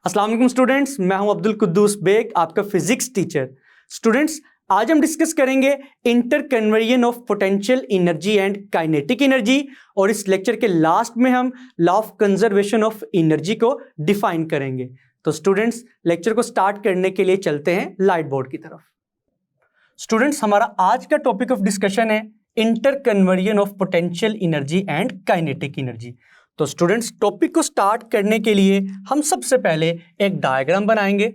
अस्सलाम वालेकुम स्टूडेंट्स, मैं हूं अब्दुल कुद्दूस बेग, आपका फिजिक्स टीचर। स्टूडेंट्स, आज हम डिस्कस करेंगे interconversion of potential energy and kinetic energy, और इस लेक्चर के लास्ट में हम law of conservation of energy को डिफाइन करेंगे। तो स्टूडेंट्स, लेक्चर को स्टार्ट करने के लिए चलते हैं लाइट बोर्ड की तरफ। स्टूडेंट्स, हमारा आज का टॉपिक ऑफ डिस्कशन है interconversion of potential energy and kinetic energy. तो स्टूडेंट्स, टॉपिक को स्टार्ट करने के लिए हम सबसे पहले एक डायग्राम बनाएंगे।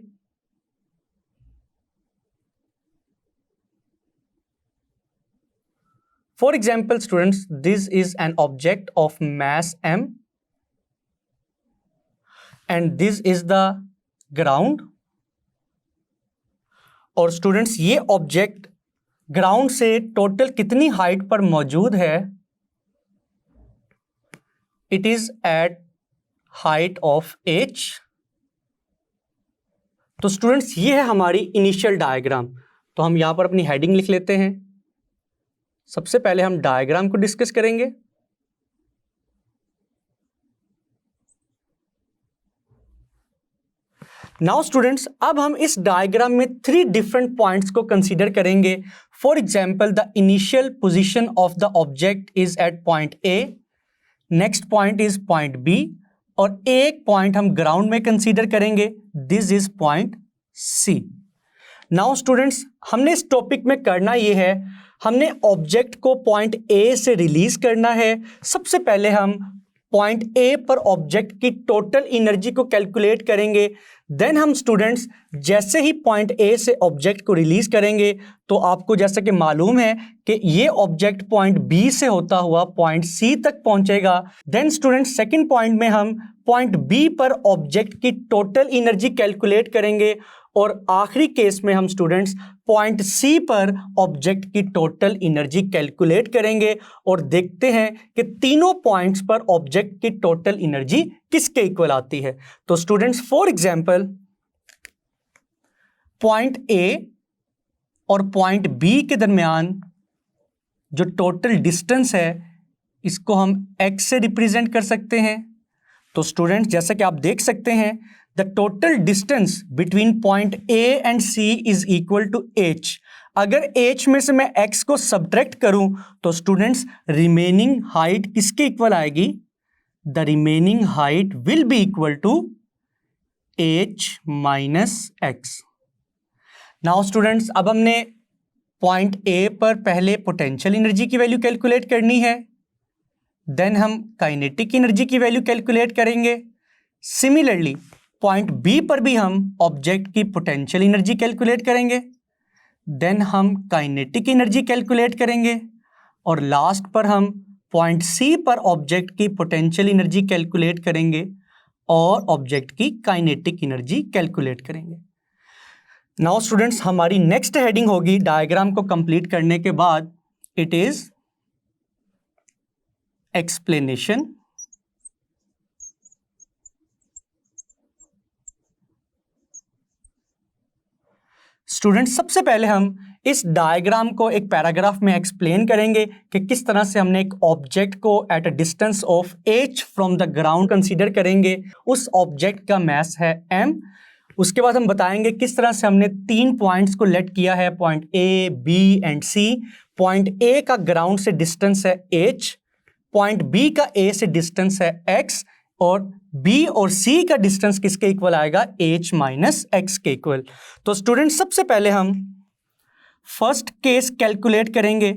For example students, this is an object of mass m and this is the ground. और स्टूडेंट्स, ये ऑब्जेक्ट ग्राउंड से टोटल कितनी हाइट पर मौजूद है? It is at height of h। तो स्टूडेंट्स, ये है हमारी इनिशियल डायग्राम। तो हम यहां पर अपनी हेडिंग लिख लेते हैं। सबसे पहले हम डायग्राम को डिस्कस करेंगे। नाउ स्टूडेंट्स, अब हम इस डायग्राम में 3 डिफरेंट पॉइंट्स को कंसीडर करेंगे। For example, the initial position of the object is at point A, next point is point B, और एक पॉइंट हम ग्राउंड में कंसीडर करेंगे, this is point C. Now students, हमने इस टॉपिक में करना ये है, हमने ऑब्जेक्ट को पॉइंट ए से रिलीज करना है। सबसे पहले हम पॉइंट ए पर ऑब्जेक्ट की टोटल एनर्जी को कैलकुलेट करेंगे। देन हम स्टूडेंट्स जैसे ही पॉइंट ए से ऑब्जेक्ट को रिलीज करेंगे, तो आपको जैसा कि मालूम है कि ये ऑब्जेक्ट पॉइंट बी से होता हुआ पॉइंट सी तक पहुंचेगा। देन स्टूडेंट्स, सेकंड पॉइंट में हम पॉइंट बी पर ऑब्जेक्ट की टोटल एनर्जी कैलकुलेट करेंगे, और आखिरी केस में हम स्टूडेंट्स पॉइंट सी पर ऑब्जेक्ट की टोटल एनर्जी कैलकुलेट करेंगे, और देखते हैं कि तीनों पॉइंट्स पर ऑब्जेक्ट की टोटल एनर्जी किसके इक्वल आती है। तो students, for example, point A और पॉइंट बी के दरमियान जो टोटल डिस्टेंस है, इसको हम x से रिप्रेजेंट कर सकते हैं। तो स्टूडेंट्स, जैसा कि आप देख सकते हैं, the total distance between point A and C is equal to h। अगर h में से मैं x को सब्ट्रैक्ट करूं, तो स्टूडेंट्स रिमेनिंग हाइट किसके इक्वल आएगी? The remaining height will be equal to h minus x। Now students, अब हमने पॉइंट ए पर पहले पोटेंशियल एनर्जी की वैल्यू कैलकुलेट करनी है, देन हम काइनेटिक एनर्जी की वैल्यू कैलकुलेट करेंगे। सिमिलरली पॉइंट बी पर भी हम ऑब्जेक्ट की पोटेंशियल एनर्जी कैलकुलेट करेंगे, देन हम काइनेटिक एनर्जी कैलकुलेट करेंगे, और लास्ट पर हम पॉइंट सी पर ऑब्जेक्ट की पोटेंशियल एनर्जी कैलकुलेट करेंगे और ऑब्जेक्ट की काइनेटिक एनर्जी कैलकुलेट करेंगे। नाउ स्टूडेंट्स, हमारी नेक्स्ट हेडिंग होगी डायग्राम को कंप्लीट करने के बाद, इट इज एक्सप्लेनेशन। स्टूडेंट्स, सबसे पहले हम इस डायग्राम को एक पैराग्राफ में एक्सप्लेन करेंगे कि किस तरह से हमने एक ऑब्जेक्ट को at a distance of h from the ground consider करेंगे। उस ऑब्जेक्ट का मास है m। उसके बाद हम बताएंगे किस तरह से हमने 3 पॉइंट्स को लेट किया है, point A, B and C. Point A का ग्राउंड से डिस्टेंस है h, पॉइंट बी का ए से डिस्टेंस है x, और बी और सी का डिस्टेंस किसके इक्वल आएगा? h माइनस x के इक्वल। तो स्टूडेंट, सबसे पहले हम फर्स्ट केस कैलकुलेट करेंगे।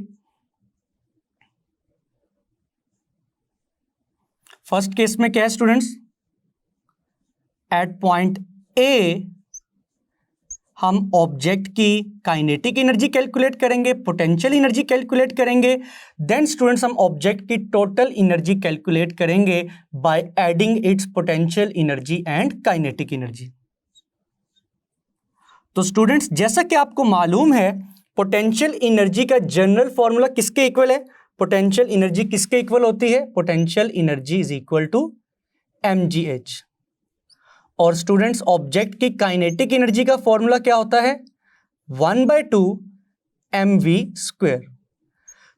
फर्स्ट केस में क्या है स्टूडेंट्स? एट पॉइंट ए हम ऑब्जेक्ट की काइनेटिक एनर्जी कैलकुलेट करेंगे, पोटेंशियल एनर्जी कैलकुलेट करेंगे। देन स्टूडेंट्स, हम ऑब्जेक्ट की टोटल एनर्जी कैलकुलेट करेंगे by adding its potential energy and kinetic energy. तो स्टूडेंट्स, जैसा कि आपको मालूम है, पोटेंशियल एनर्जी का जनरल फॉर्मूला किसके इक्वल है? पोटेंशियल एनर्जी किसके इक्वल होती है? Potential energy is equal to mgh। और स्टूडेंट्स, ऑब्जेक्ट की काइनेटिक एनर्जी का फॉर्मूला क्या होता है? 1/2 mv²।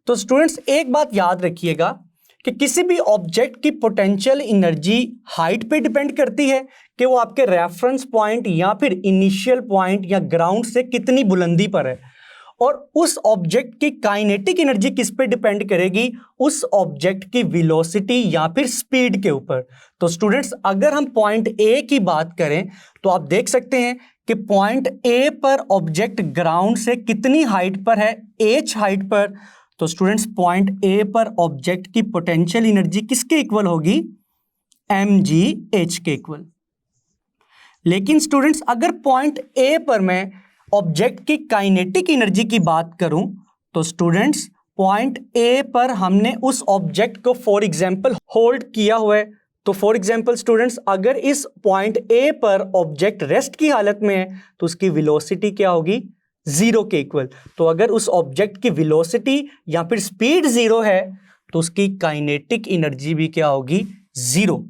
तो स्टूडेंट्स, एक बात याद रखिएगा कि किसी भी ऑब्जेक्ट की पोटेंशियल एनर्जी हाइट पे डिपेंड करती है कि वो आपके रेफरेंस पॉइंट या फिर इनिशियल पॉइंट या ग्राउंड से कितनी बुलंदी पर है। और उस ऑब्जेक्ट की काइनेटिक एनर्जी किस पे डिपेंड करेगी? उस ऑब्जेक्ट की वेलोसिटी या फिर स्पीड के ऊपर। तो स्टूडेंट्स, अगर हम पॉइंट ए की बात करें तो आप देख सकते हैं कि पॉइंट ए पर ऑब्जेक्ट ग्राउंड से कितनी हाइट पर है? h हाइट पर। तो स्टूडेंट्स, पॉइंट ए पर ऑब्जेक्ट की पोटेंशियल एनर्जी किसके इक्वल होगी? mgh के इक्वल। लेकिन स्टूडेंट्स, अगर पॉइंट ए पर मैं ऑब्जेक्ट की काइनेटिक एनर्जी की बात करूं तो स्टूडेंट्स, पॉइंट ए पर हमने उस ऑब्जेक्ट को फॉर एग्जांपल होल्ड किया हुआ है। तो फॉर एग्जांपल स्टूडेंट्स, अगर इस पॉइंट ए पर ऑब्जेक्ट रेस्ट की हालत में है तो उसकी वेलोसिटी क्या होगी? 0 के इक्वल। तो अगर उस ऑब्जेक्ट की वेलोसिटी या फिर स्पीड 0 है तो उसकी काइनेटिक एनर्जी भी क्या होगी? 0।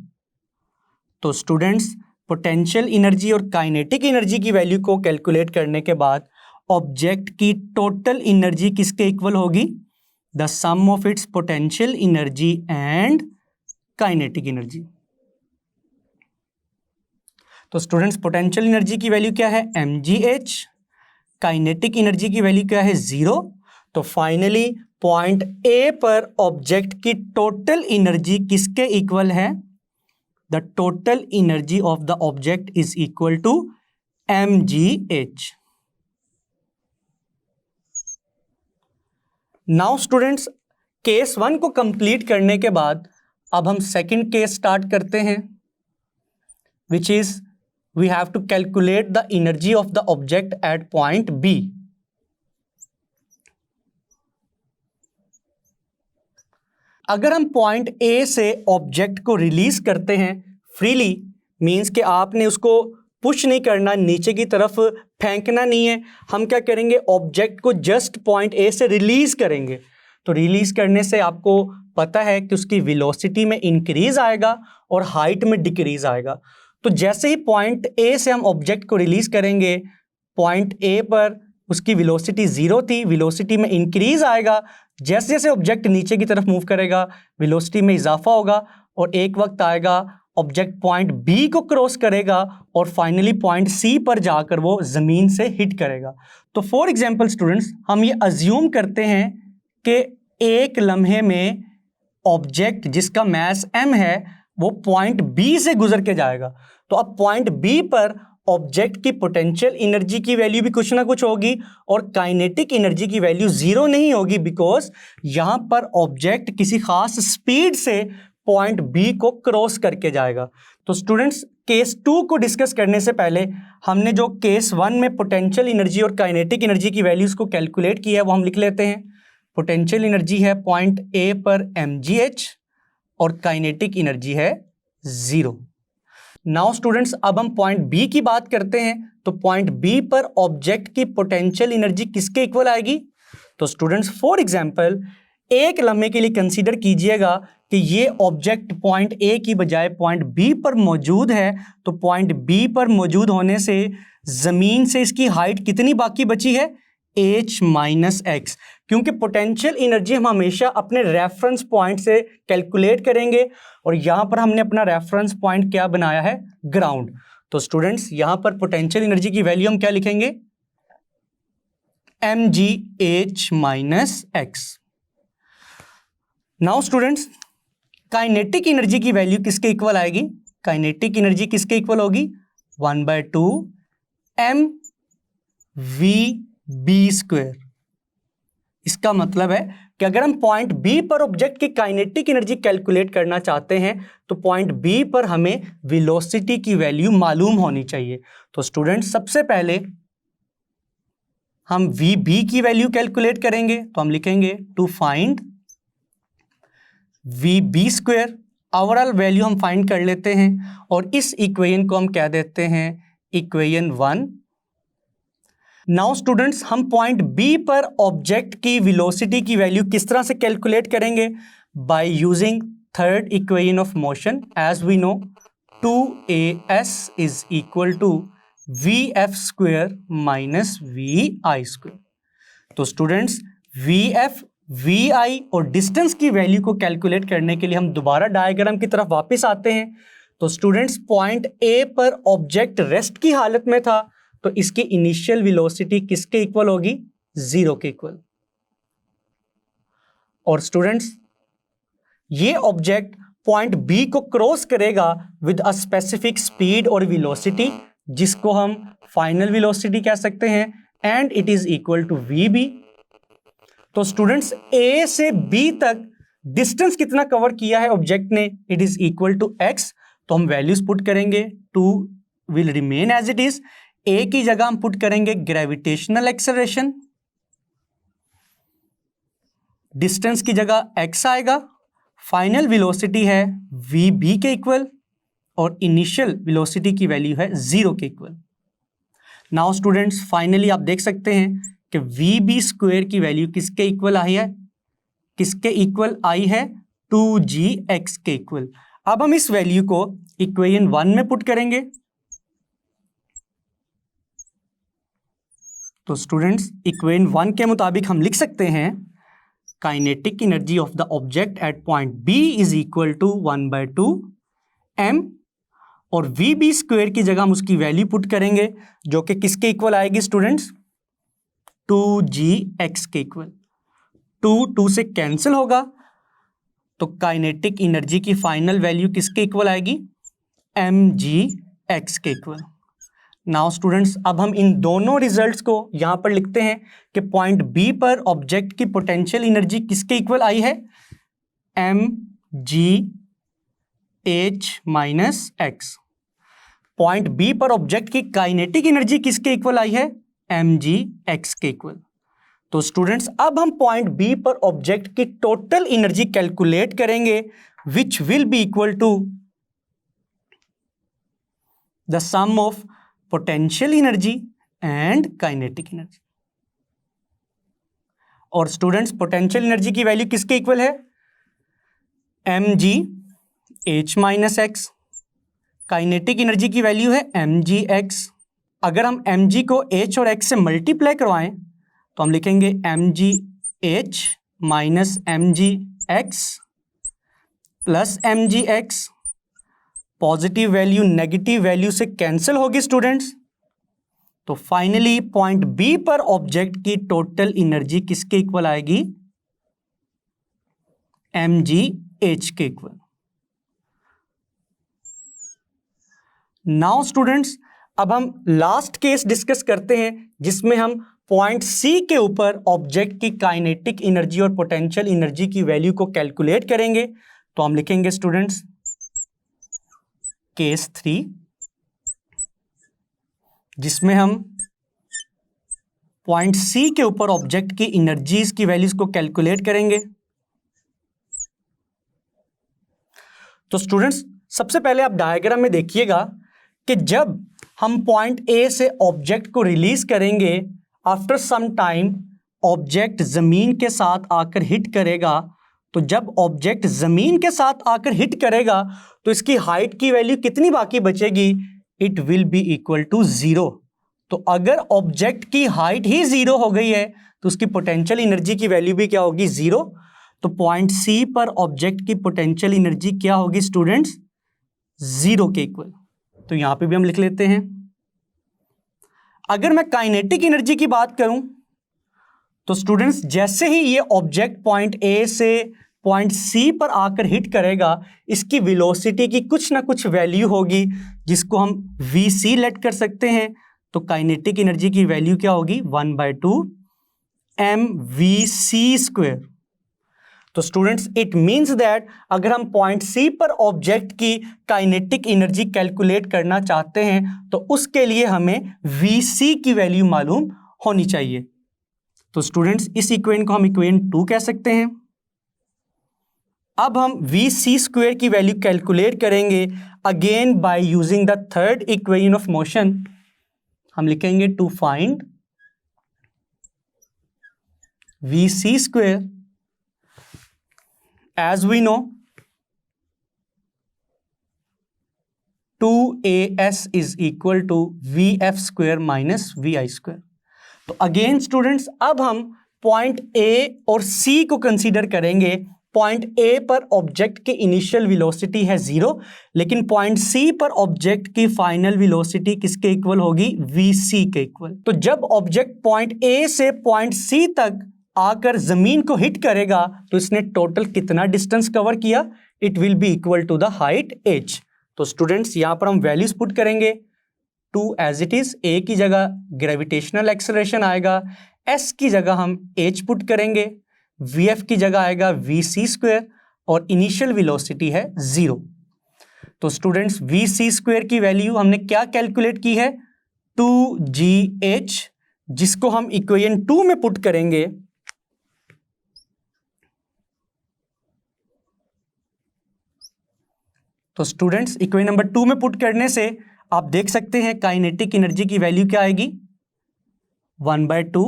तो स्टूडेंट्स, पोटेंशियल एनर्जी और काइनेटिक एनर्जी की वैल्यू को कैलकुलेट करने के बाद ऑब्जेक्ट की टोटल एनर्जी किसके इक्वल होगी? The sum of its potential energy and kinetic energy. तो स्टूडेंट्स, पोटेंशियल एनर्जी की वैल्यू क्या है? mgh। काइनेटिक एनर्जी की वैल्यू क्या है? 0। तो फाइनली पॉइंट ए पर ऑब्जेक्ट की टोटल एनर्जी किसके इक्वल है? The total energy of the object is equal to mgh. Now students, case 1 को कंप्लीट करने के बाद अब हम सेकंड केस स्टार्ट करते हैं, which is we have to calculate the energy of the object at point B. अगर हम पॉइंट ए से ऑब्जेक्ट को रिलीज करते हैं फ्रीली, मीन्स कि आपने उसको पुश नहीं करना, नीचे की तरफ फेंकना नहीं है, हम क्या करेंगे? ऑब्जेक्ट को जस्ट पॉइंट ए से रिलीज करेंगे। तो रिलीज करने से आपको पता है कि उसकी वेलोसिटी में इंक्रीज आएगा और हाइट में डिक्रीज आएगा। तो जैसे ही पॉइंट ए से हम ऑब्जेक्ट को रिलीज करेंगे, पॉइंट ए पर उसकी वेलोसिटी 0 थी, वेलोसिटी में इंक्रीज आएगा। जैसे जैसे ऑब्जेक्ट नीचे की तरफ मूव करेगा वेलोसिटी में इजाफा होगा और एक वक्त आएगा ऑब्जेक्ट पॉइंट बी को क्रॉस करेगा और फाइनली पॉइंट सी पर जाकर वो ज़मीन से हिट करेगा। तो फॉर एग्जांपल स्टूडेंट्स, हम ये अज्यूम करते हैं कि एक लम्हे में ऑब्जेक्ट जिसका मास m है वो पॉइंट बी से गुजर के जाएगा। तो अब पॉइंट बी पर ऑब्जेक्ट की पोटेंशियल एनर्जी की वैल्यू भी कुछ ना कुछ होगी और काइनेटिक एनर्जी की वैल्यू 0 नहीं होगी, बिकॉज यहां पर ऑब्जेक्ट किसी खास स्पीड से पॉइंट बी को क्रॉस करके जाएगा। तो स्टूडेंट्स, केस 2 को डिस्कस करने से पहले हमने जो केस 1 में पोटेंशियल एनर्जी और काइनेटिक एनर्जी की वैल्यूज को कैलकुलेट किया है वो हम लिख लेते हैं। पोटेंशियल एनर्जी है पॉइंट ए पर mgh और काइनेटिक एनर्जी है 0। नाउ स्टूडेंट्स, अब हम पॉइंट बी की बात करते हैं। तो पॉइंट बी पर ऑब्जेक्ट की पोटेंशियल एनर्जी किसके इक्वल आएगी? तो स्टूडेंट्स, फॉर एग्जांपल एक लम्हे के लिए कंसीडर कीजिएगा कि ये ऑब्जेक्ट पॉइंट ए की बजाय पॉइंट बी पर मौजूद है। तो पॉइंट बी पर मौजूद होने से जमीन से इसकी हाइट कितनी बाकी बची है? h माइनस एक्स, क्योंकि पोटेंशियल एनर्जी हम हमेशा अपने रेफरेंस पॉइंट से कैलकुलेट करेंगे और यहाँ पर हमने अपना रेफरेंस पॉइंट क्या बनाया है? ग्राउंड। तो स्टूडेंट्स, यहाँ पर पोटेंशियल एनर्जी की वैल्यू हम क्या लिखेंगे? mgh minus x. Now students, kinetic energy की वैल्यू किसके इक्वल आएगी? काइनेटिक एनर्जी किसके इक्वल होगी? 1/2 mv/b²। इसका मतलब है कि अगर हम पॉइंट बी पर ऑब्जेक्ट की काइनेटिक एनर्जी कैलकुलेट करना चाहते हैं तो पॉइंट बी पर हमें वेलोसिटी की वैल्यू मालूम होनी चाहिए। तो स्टूडेंट्स, सबसे पहले हम vb की वैल्यू कैलकुलेट करेंगे। तो हम लिखेंगे to find vb²। Overall value हम फाइंड कर लेते हैं और इस इक्वेशन को हम क्या देते हैं? इक्वेशन 1। नाउ स्टूडेंट्स, हम पॉइंट बी पर ऑब्जेक्ट की वेलोसिटी की वैल्यू किस तरह से कैलकुलेट करेंगे? By using third equation of motion. As we know 2as is equal to vf² minus vi²। तो स्टूडेंट्स, vf, vi और डिस्टेंस की वैल्यू को कैलकुलेट करने के लिए हम दोबारा डायग्राम की तरफ वापस आते हैं। तो स्टूडेंट्स पॉइंट ए पर ऑब्जेक्ट रेस्ट की हालत में था, तो इसकी इनिशियल वेलोसिटी किसके इक्वल होगी? 0 के इक्वल। और स्टूडेंट्स ये ऑब्जेक्ट पॉइंट बी को क्रॉस करेगा विद अ स्पेसिफिक स्पीड और वेलोसिटी, जिसको हम फाइनल वेलोसिटी कह सकते हैं, and it is equal to V B. तो स्टूडेंट्स ए से बी तक डिस्टेंस कितना कवर किया है ऑब्जेक्ट ने? It is equal to x. तो हम वैल्यूज पुट करेंगे, 2 will remain as it is. A की जगह हम पुट करेंगे ग्रेविटेशनल एक्सेलरेशन, डिस्टेंस की जगह एक्स आएगा, फाइनल वेलोसिटी है वी बी के इक्वल, और इनिशियल वेलोसिटी की वैल्यू है 0 के इक्वल। नाउ स्टूडेंट्स फाइनली आप देख सकते हैं कि वी बी स्क्वायर की वैल्यू किसके इक्वल आई है? किसके इक्वल आई है? 2gx के इक्वल। अब हम इस वैल्यू को इक्वेशन 1 में पुट करेंगे। तो स्टूडेंट्स इक्वेशन 1 के मुताबिक हम लिख सकते हैं kinetic energy of the object at point B is equal to 1/2 m, और वी बी स्क्वायर की जगह हम उसकी वैल्यू पुट करेंगे जो कि किसके इक्वल आएगी स्टूडेंट्स? 2gx के इक्वल। 2 से कैंसिल होगा, तो काइनेटिक एनर्जी की फाइनल वैल्यू किसके इक्वल आएगी? mgx के इक्वल। नाउ स्टूडेंट्स अब हम इन दोनों रिजल्ट्स को यहां पर लिखते हैं कि पॉइंट बी पर ऑब्जेक्ट की पोटेंशियल एनर्जी किसके इक्वल आई है? mgh minus x. Point B पर ऑब्जेक्ट की काइनेटिक एनर्जी किसके इक्वल आई है? mgx के इक्वल। तो स्टूडेंट्स अब हम पॉइंट बी पर ऑब्जेक्ट की टोटल एनर्जी कैलकुलेट करेंगे, which will be equal to the sum of potential energy and kinetic energy. और स्टूडेंट्स पोटेंशियल एनर्जी की वैल्यू किसके इक्वल है? mgh minus x. Kinetic energy की वैल्यू है mgx। अगर हम mg को h और x से मल्टीप्लाई करवाएं तो हम लिखेंगे mgh minus mgx plus mgx। Positive value negative value से कैंसिल होगी स्टूडेंट्स। तो फाइनली पॉइंट बी पर ऑब्जेक्ट की टोटल एनर्जी किसके इक्वल आएगी? mgh के इक्वल। नाउ स्टूडेंट्स अब हम लास्ट केस डिस्कस करते हैं जिसमें हम पॉइंट सी के ऊपर ऑब्जेक्ट की काइनेटिक एनर्जी और पोटेंशियल एनर्जी की वैल्यू को कैलकुलेट करेंगे। तो हम लिखेंगे स्टूडेंट्स केस 3, जिसमें हम पॉइंट सी के ऊपर ऑब्जेक्ट की एनर्जीज की वैल्यूज को कैलकुलेट करेंगे। तो स्टूडेंट्स सबसे पहले आप डायग्राम में देखिएगा कि जब हम पॉइंट ए से ऑब्जेक्ट को रिलीज करेंगे, आफ्टर सम टाइम ऑब्जेक्ट जमीन के साथ आकर हिट करेगा। तो जब ऑब्जेक्ट जमीन के साथ आकर हिट करेगा तो इसकी हाइट की वैल्यू कितनी बाकी बचेगी? It will be equal to 0। तो अगर ऑब्जेक्ट की हाइट ही 0 हो गई है तो उसकी पोटेंशियल एनर्जी की वैल्यू भी क्या होगी? 0। तो पॉइंट सी पर ऑब्जेक्ट की पोटेंशियल एनर्जी क्या होगी स्टूडेंट्स? 0 के इक्वल। तो यहां पे भी हम लिख लेते हैं। अगर मैं काइनेटिक एनर्जी की बात करूं तो स्टूडेंट्स जैसे ही ये ऑब्जेक्ट पॉइंट ए से पॉइंट सी पर आकर हिट करेगा, इसकी वेलोसिटी की कुछ ना कुछ वैल्यू होगी जिसको हम vc लेट कर सकते हैं। तो काइनेटिक एनर्जी की वैल्यू क्या होगी? 1/2 mvc²। तो स्टूडेंट्स इट मींस दैट अगर हम पॉइंट सी पर ऑब्जेक्ट की काइनेटिक एनर्जी कैलकुलेट करना चाहते हैं तो उसके लिए हमें vc की वैल्यू मालूम होनी चाहिए। तो स्टूडेंट्स इस इक्वेशन को हम इक्वेशन 2 कह सकते हैं। अब हम vc² की वैल्यू कैलकुलेट करेंगे again by using the third equation of motion. हम लिखेंगे to find vc², as we know 2as is equal to vf² minus vi²। तो अगेन स्टूडेंट्स अब हम पॉइंट ए और सी को कंसीडर करेंगे पॉइंट ए पर ऑब्जेक्ट की इनिशियल वेलोसिटी है 0, लेकिन पॉइंट सी पर ऑब्जेक्ट की फाइनल वेलोसिटी किसके इक्वल होगी? वीसी के इक्वल। तो जब ऑब्जेक्ट पॉइंट ए से पॉइंट सी तक आकर जमीन को हिट करेगा तो इसने टोटल कितना डिस्टेंस कवर किया? It will be equal to the height h। तो स्टूडेंट्स यहां पर हम वैल्यूज पुट करेंगे, 2 एज इट इज, a की जगह ग्रेविटेशनल एक्सेलरेशन आएगा, s की जगह हम h पुट करेंगे, vf की जगह आएगा vc² और इनिशियल वेलोसिटी है 0। तो स्टूडेंट्स vc² की वैल्यू हमने क्या कैलकुलेट की है? 2gh, जिसको हम इक्वेशन 2 में पुट करेंगे तो स्टूडेंट्स इक्वेशन नंबर 2 में पुट करने से आप देख सकते हैं काइनेटिक एनर्जी की वैल्यू क्या आएगी? 1/2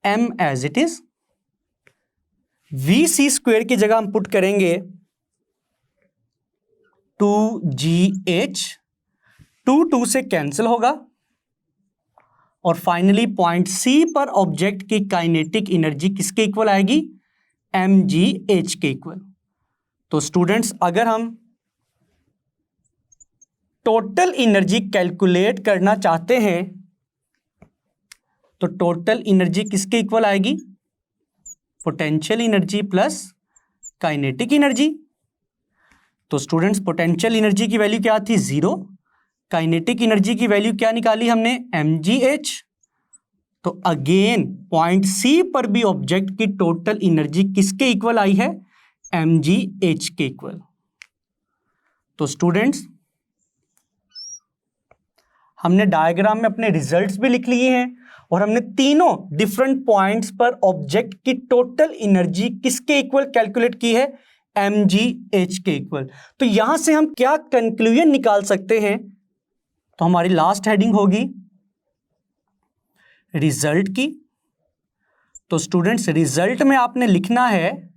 m as it is. vc² की जगह हम पुट करेंगे 2gh, 2 से कैंसिल होगा और फाइनली पॉइंट सी पर ऑब्जेक्ट की काइनेटिक एनर्जी किसके इक्वल आएगी? mgh के इक्वल। तो स्टूडेंट्स अगर हम टोटल एनर्जी कैलकुलेट करना चाहते हैं तो टोटल एनर्जी किसके इक्वल आएगी? Potential energy plus kinetic energy. तो स्टूडेंट्स पोटेंशियल एनर्जी की वैल्यू क्या थी? 0। काइनेटिक एनर्जी की वैल्यू क्या निकाली हमने? mgh। तो अगेन पॉइंट सी पर भी ऑब्जेक्ट की टोटल एनर्जी किसके इक्वल आई है? mgh के इक्वल। तो स्टूडेंट्स हमने डायग्राम में अपने रिजल्ट्स भी लिख लिए हैं और हमने तीनों डिफरेंट पॉइंट्स पर ऑब्जेक्ट की टोटल एनर्जी किसके इक्वल कैलकुलेट की है? mgh के इक्वल। तो यहां से हम क्या कंक्लूजन निकाल सकते हैं? तो हमारी लास्ट हेडिंग होगी रिजल्ट की। तो स्टूडेंट्स रिजल्ट में आपने लिखना है,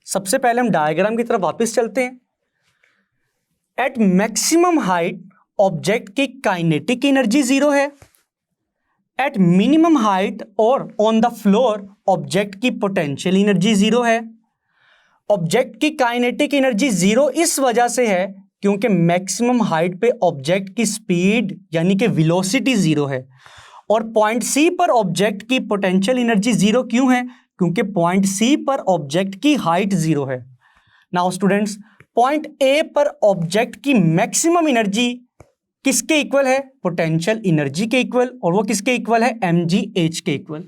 सबसे पहले हम डायग्राम की तरफ वापस चलते हैं। एट मैक्सिमम हाइट ऑब्जेक्ट की काइनेटिक एनर्जी 0 है। एट मिनिमम हाइट और ऑन द फ्लोर ऑब्जेक्ट की पोटेंशियल एनर्जी 0 है। ऑब्जेक्ट की काइनेटिक एनर्जी 0 इस वजह से है क्योंकि मैक्सिमम हाइट पे ऑब्जेक्ट की स्पीड यानी कि वेलोसिटी 0 है। और पॉइंट सी पर ऑब्जेक्ट की पोटेंशियल एनर्जी 0 क्यों है? क्योंकि पॉइंट सी पर ऑब्जेक्ट की हाइट 0 है। नाउ स्टूडेंट्स पॉइंट ए पर ऑब्जेक्ट की मैक्सिमम एनर्जी किसके इक्वल है? पोटेंशियल एनर्जी के इक्वल, और वो किसके इक्वल है? mgh के इक्वल।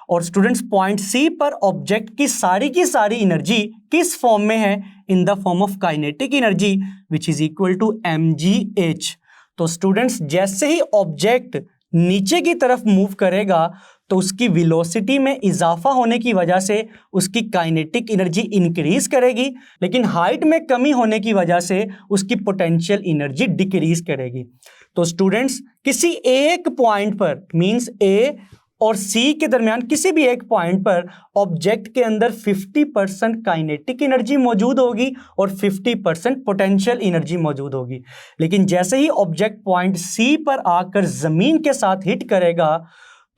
और स्टूडेंट्स पॉइंट सी पर ऑब्जेक्ट की सारी एनर्जी किस फॉर्म में है? In the form of kinetic energy which is equal to mgh। तो स्टूडेंट्स जैसे ही ऑब्जेक्ट नीचे की तरफ मूव करेगा तो उसकी वेलोसिटी में इजाफा होने की वजह से उसकी काइनेटिक एनर्जी इंक्रीज करेगी, लेकिन हाइट में कमी होने की वजह से उसकी पोटेंशियल एनर्जी डिक्रीज करेगी। तो स्टूडेंट्स किसी एक पॉइंट पर मींस ए और सी के दरमियान किसी भी एक पॉइंट पर ऑब्जेक्ट के अंदर 50% काइनेटिक एनर्जी मौजूद होगी और 50% पोटेंशियल एनर्जी मौजूद होगी। लेकिन जैसे ही ऑब्जेक्ट पॉइंट सी पर आकर जमीन के साथ हिट करेगा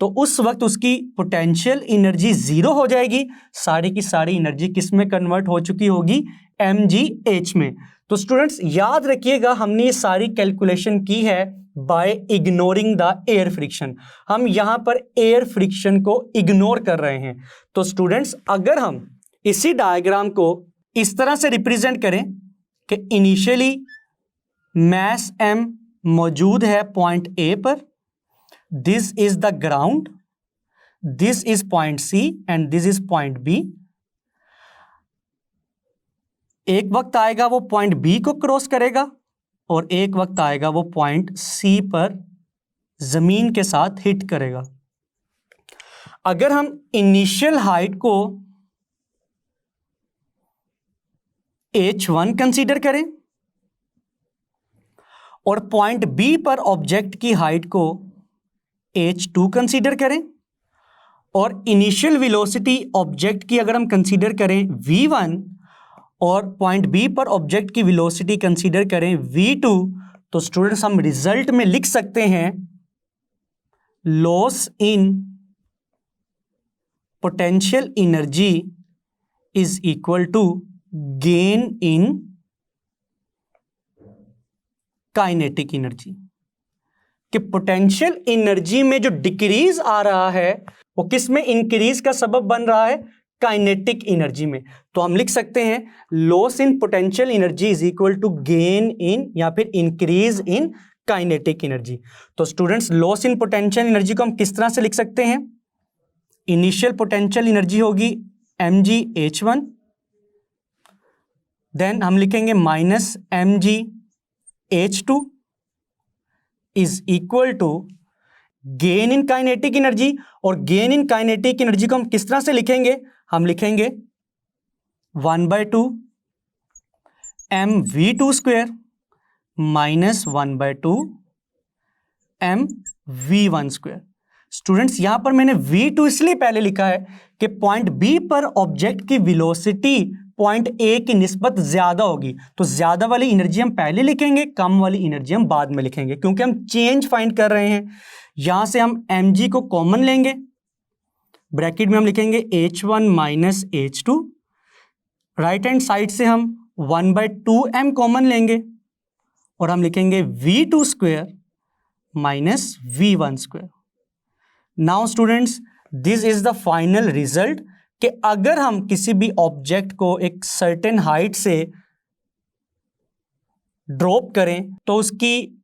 तो उस वक्त उसकी पोटेंशियल एनर्जी 0 हो जाएगी, सारी की सारी एनर्जी किस में कन्वर्ट हो चुकी होगी? mgh में। तो स्टूडेंट्स याद रखिएगा हमने ये सारी कैलकुलेशन की है by ignoring the air friction. हम यहां पर एयर फ्रिक्शन को इग्नोर कर रहे हैं। तो स्टूडेंट्स अगर हम इसी डायग्राम को इस तरह से रिप्रेजेंट करें कि इनिशियली मास m मौजूद है पॉइंट ए पर, this is the ground, this is point C and this is point B. एक वक्त आएगा वो पॉइंट बी को क्रॉस करेगा और एक वक्त आएगा वो पॉइंट सी पर जमीन के साथ हिट करेगा। अगर हम इनिशियल हाइट को h1 कंसीडर करें और पॉइंट बी पर ऑब्जेक्ट की हाइट को h2 कंसीडर करें और इनिशियल वेलोसिटी ऑब्जेक्ट की अगर हम कंसीडर करें v1 और पॉइंट बी पर ऑब्जेक्ट की वेलोसिटी कंसीडर करें v2, तो स्टूडेंट्स हम रिजल्ट में लिख सकते हैं loss in potential energy is equal to gain in kinetic energy. कि पोटेंशियल एनर्जी में जो डिक्रीज आ रहा है वो किस में इंक्रीज का सबब बन रहा है? काइनेटिक एनर्जी में। तो हम लिख सकते हैं loss in potential energy is equal to gain in या फिर इंक्रीज इन काइनेटिक एनर्जी। तो students loss in potential energy को हम किस तरह से लिख सकते हैं? इनिशियल पोटेंशियल एनर्जी होगी mgh1, देन हम लिखेंगे minus mgh2 is equal to gain in kinetic energy. और गेन इन काइनेटिक एनर्जी को हम किस तरह से लिखेंगे? हम लिखेंगे 1/2 mv2 square minus 1/2 mv1 square. Students यहां पर मैंने v2 इसलिए पहले लिखा है कि पॉइंट बी पर ऑब्जेक्ट की वेलोसिटी पॉइंट ए की निस्बत ज्यादा होगी, तो ज्यादा वाली एनर्जी हम पहले लिखेंगे, कम वाली एनर्जी हम बाद में लिखेंगे, क्योंकि हम चेंज फाइंड कर रहे हैं। यहां से हम mg को कॉमन लेंगे, ब्रैकेट में हम लिखेंगे h1 minus h2, right hand side से हम 1/2 m कॉमन लेंगे और हम लिखेंगे v2 square minus v1 square. Now students this is the final result कि अगर हम किसी भी ऑब्जेक्ट को एक सर्टेन हाइट से ड्रॉप करें तो उसकी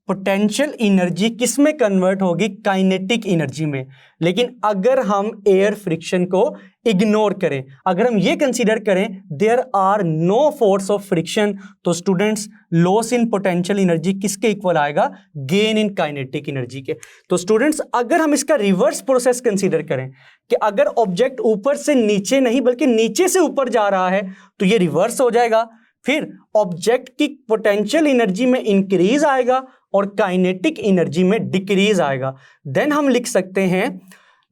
पोटेंशियल एनर्जी किस में कन्वर्ट होगी? काइनेटिक एनर्जी में। लेकिन अगर हम एयर फ्रिक्शन को इग्नोर करें, अगर हम ये कंसीडर करें there are no force of friction, तो students loss in potential energy किसके इक्वल आएगा? गेन इन काइनेटिक एनर्जी के। तो स्टूडेंट्स अगर हम इसका रिवर्स प्रोसेस कंसीडर करें कि अगर ऑब्जेक्ट ऊपर से नीचे नहीं बल्कि नीचे से ऊपर जा रहा है तो ये रिवर्स हो जाएगा, फिर ऑब्जेक्ट की पोटेंशियल एनर्जी में इंक्रीज आएगा और काइनेटिक एनर्जी में डिक्रीज आएगा। देन हम लिख सकते हैं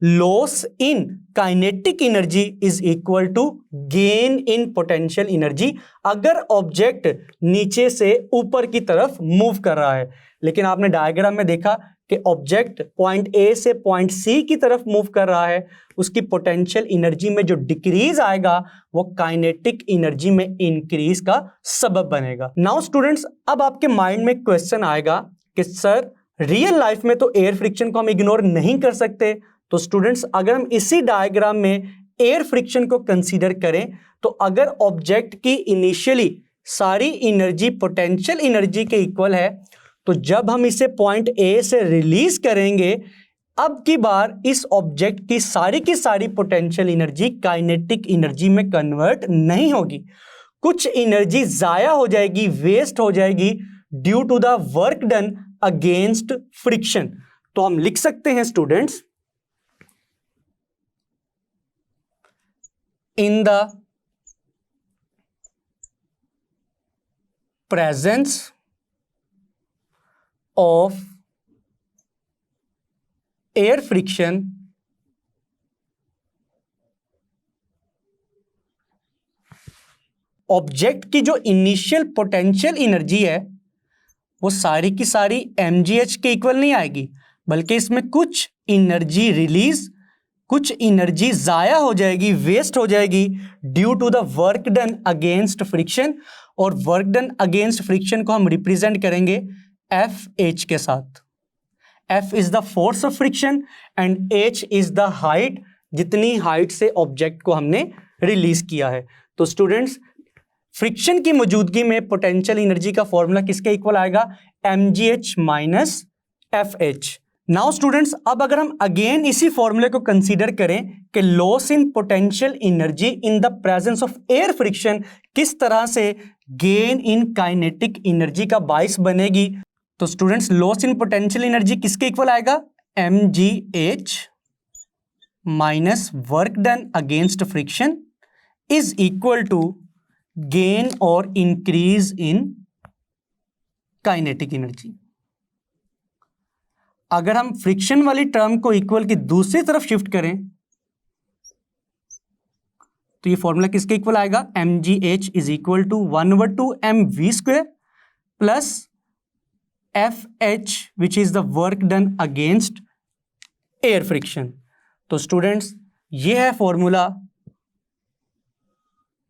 loss in kinetic energy is equal to gain in potential energy, अगर ऑब्जेक्ट नीचे से ऊपर की तरफ मूव कर रहा है। लेकिन आपने डायग्राम में देखा कि ऑब्जेक्ट पॉइंट ए से पॉइंट सी की तरफ मूव कर रहा है, उसकी पोटेंशियल एनर्जी में जो डिक्रीज आएगा वो काइनेटिक एनर्जी में इंक्रीज का सबब बनेगा। नाउ स्टूडेंट्स अब आपके माइंड में क्वेश्चन आएगा कि सर रियल लाइफ में तो एयर फ्रिक्शन को हम इग्नोर नहीं कर सकते, तो स्टूडेंट्स अगर हम इसी डायग्राम में एयर फ्रिक्शन को कंसीडर करें तो अगर ऑब्जेक्ट की इनिशियली सारी एनर्जी पोटेंशियल एनर्जी के इक्वल है, तो जब हम इसे पॉइंट ए से रिलीज करेंगे अब की बार इस ऑब्जेक्ट की सारी पोटेंशियल एनर्जी काइनेटिक एनर्जी में कन्वर्ट नहीं होगी, कुछ एनर्जी जाया हो जाएगी, वेस्ट हो जाएगी due to the work done against friction. तो हम लिख सकते हैं students in the presence of air friction object की जो इनिशियल पोटेंशियल एनर्जी है वो सारी की सारी mgh के इक्वल नहीं आएगी, बल्कि इसमें कुछ एनर्जी रिलीज, कुछ एनर्जी जाया हो जाएगी, वेस्ट हो जाएगी due to the work done against friction. और वर्क डन अगेंस्ट फ्रिक्शन को हम रिप्रेजेंट करेंगे F के साथ। F is the force of friction and H is the height, जितनी हाइट से ऑब्जेक्ट को हमने रिलीज किया है। तो स्टूडेंट्स फ्रिक्शन की मौजूदगी में पोटेंशियल एनर्जी का फॉर्मूला किसके इक्वल आएगा? mgh minus FH। Now students अब अगर हम अगेन इसी फॉर्मूले को कंसीडर करें कि loss in potential energy in the presence of air friction किस तरह से गेन इन काइनेटिक एनर्जी का बाइस बनेगी, तो students loss in potential energy किसके इक्वल आएगा? mgh minus work done against friction is equal to gain और इंक्रीज इन काइनेटिक एनर्जी। अगर हम फ्रिक्शन वाली टर्म को इक्वल की दूसरी तरफ शिफ्ट करें तो ये फॉर्मूला किसके इक्वल आएगा? mgh is equal to 1/2 mv square plus FH which is the work done against air friction. तो स्टूडेंट्स ये है फॉर्मूला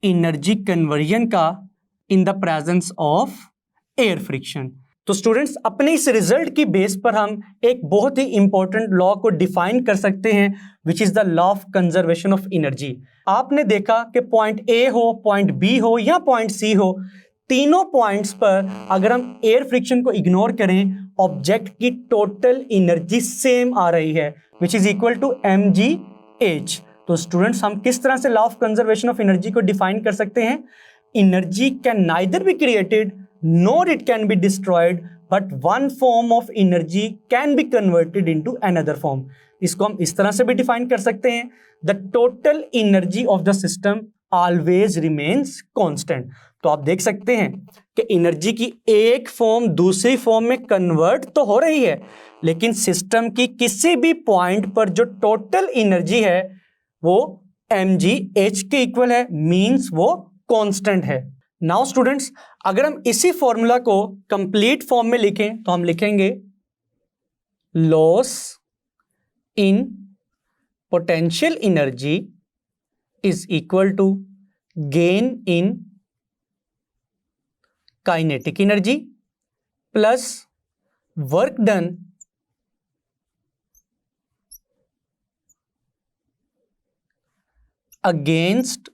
एनर्जी कन्वर्जन का in the presence of air friction. तो स्टूडेंट्स, अपने इस रिजल्ट की बेस पर हम एक बहुत ही इंपॉर्टेंट लॉ को डिफाइन कर सकते हैं, which is the law of conservation of energy. आपने देखा कि पॉइंट ए हो, पॉइंट बी हो या पॉइंट सी हो, तीनों पॉइंट्स पर अगर हम एयर फ्रिक्शन को इग्नोर करें, ऑब्जेक्ट की टोटल एनर्जी सेम आ रही है, which is equal to mgh। तो स्टूडेंट्स, हम किस तरह से law of conservation of energy को डिफाइन कर सकते हैं? Energy can neither be created nor it can be destroyed, but one form of energy can be converted into another form। इसको हम इस तरह से भी डिफाइन कर सकते हैं, the total energy of the system always remains constant। तो आप देख सकते हैं कि एनर्जी की एक फॉर्म दूसरी फॉर्म में कन्वर्ट तो हो रही है, लेकिन सिस्टम की किसी भी पॉइंट पर जो टोटल एनर्जी है वो mgh के इक्वल है, मींस वो कांस्टेंट है। नाउ स्टूडेंट्स, अगर हम इसी फॉर्मूला को कंप्लीट फॉर्म में लिखें तो हम लिखेंगे loss in potential energy is equal to gain in kinetic energy plus work done against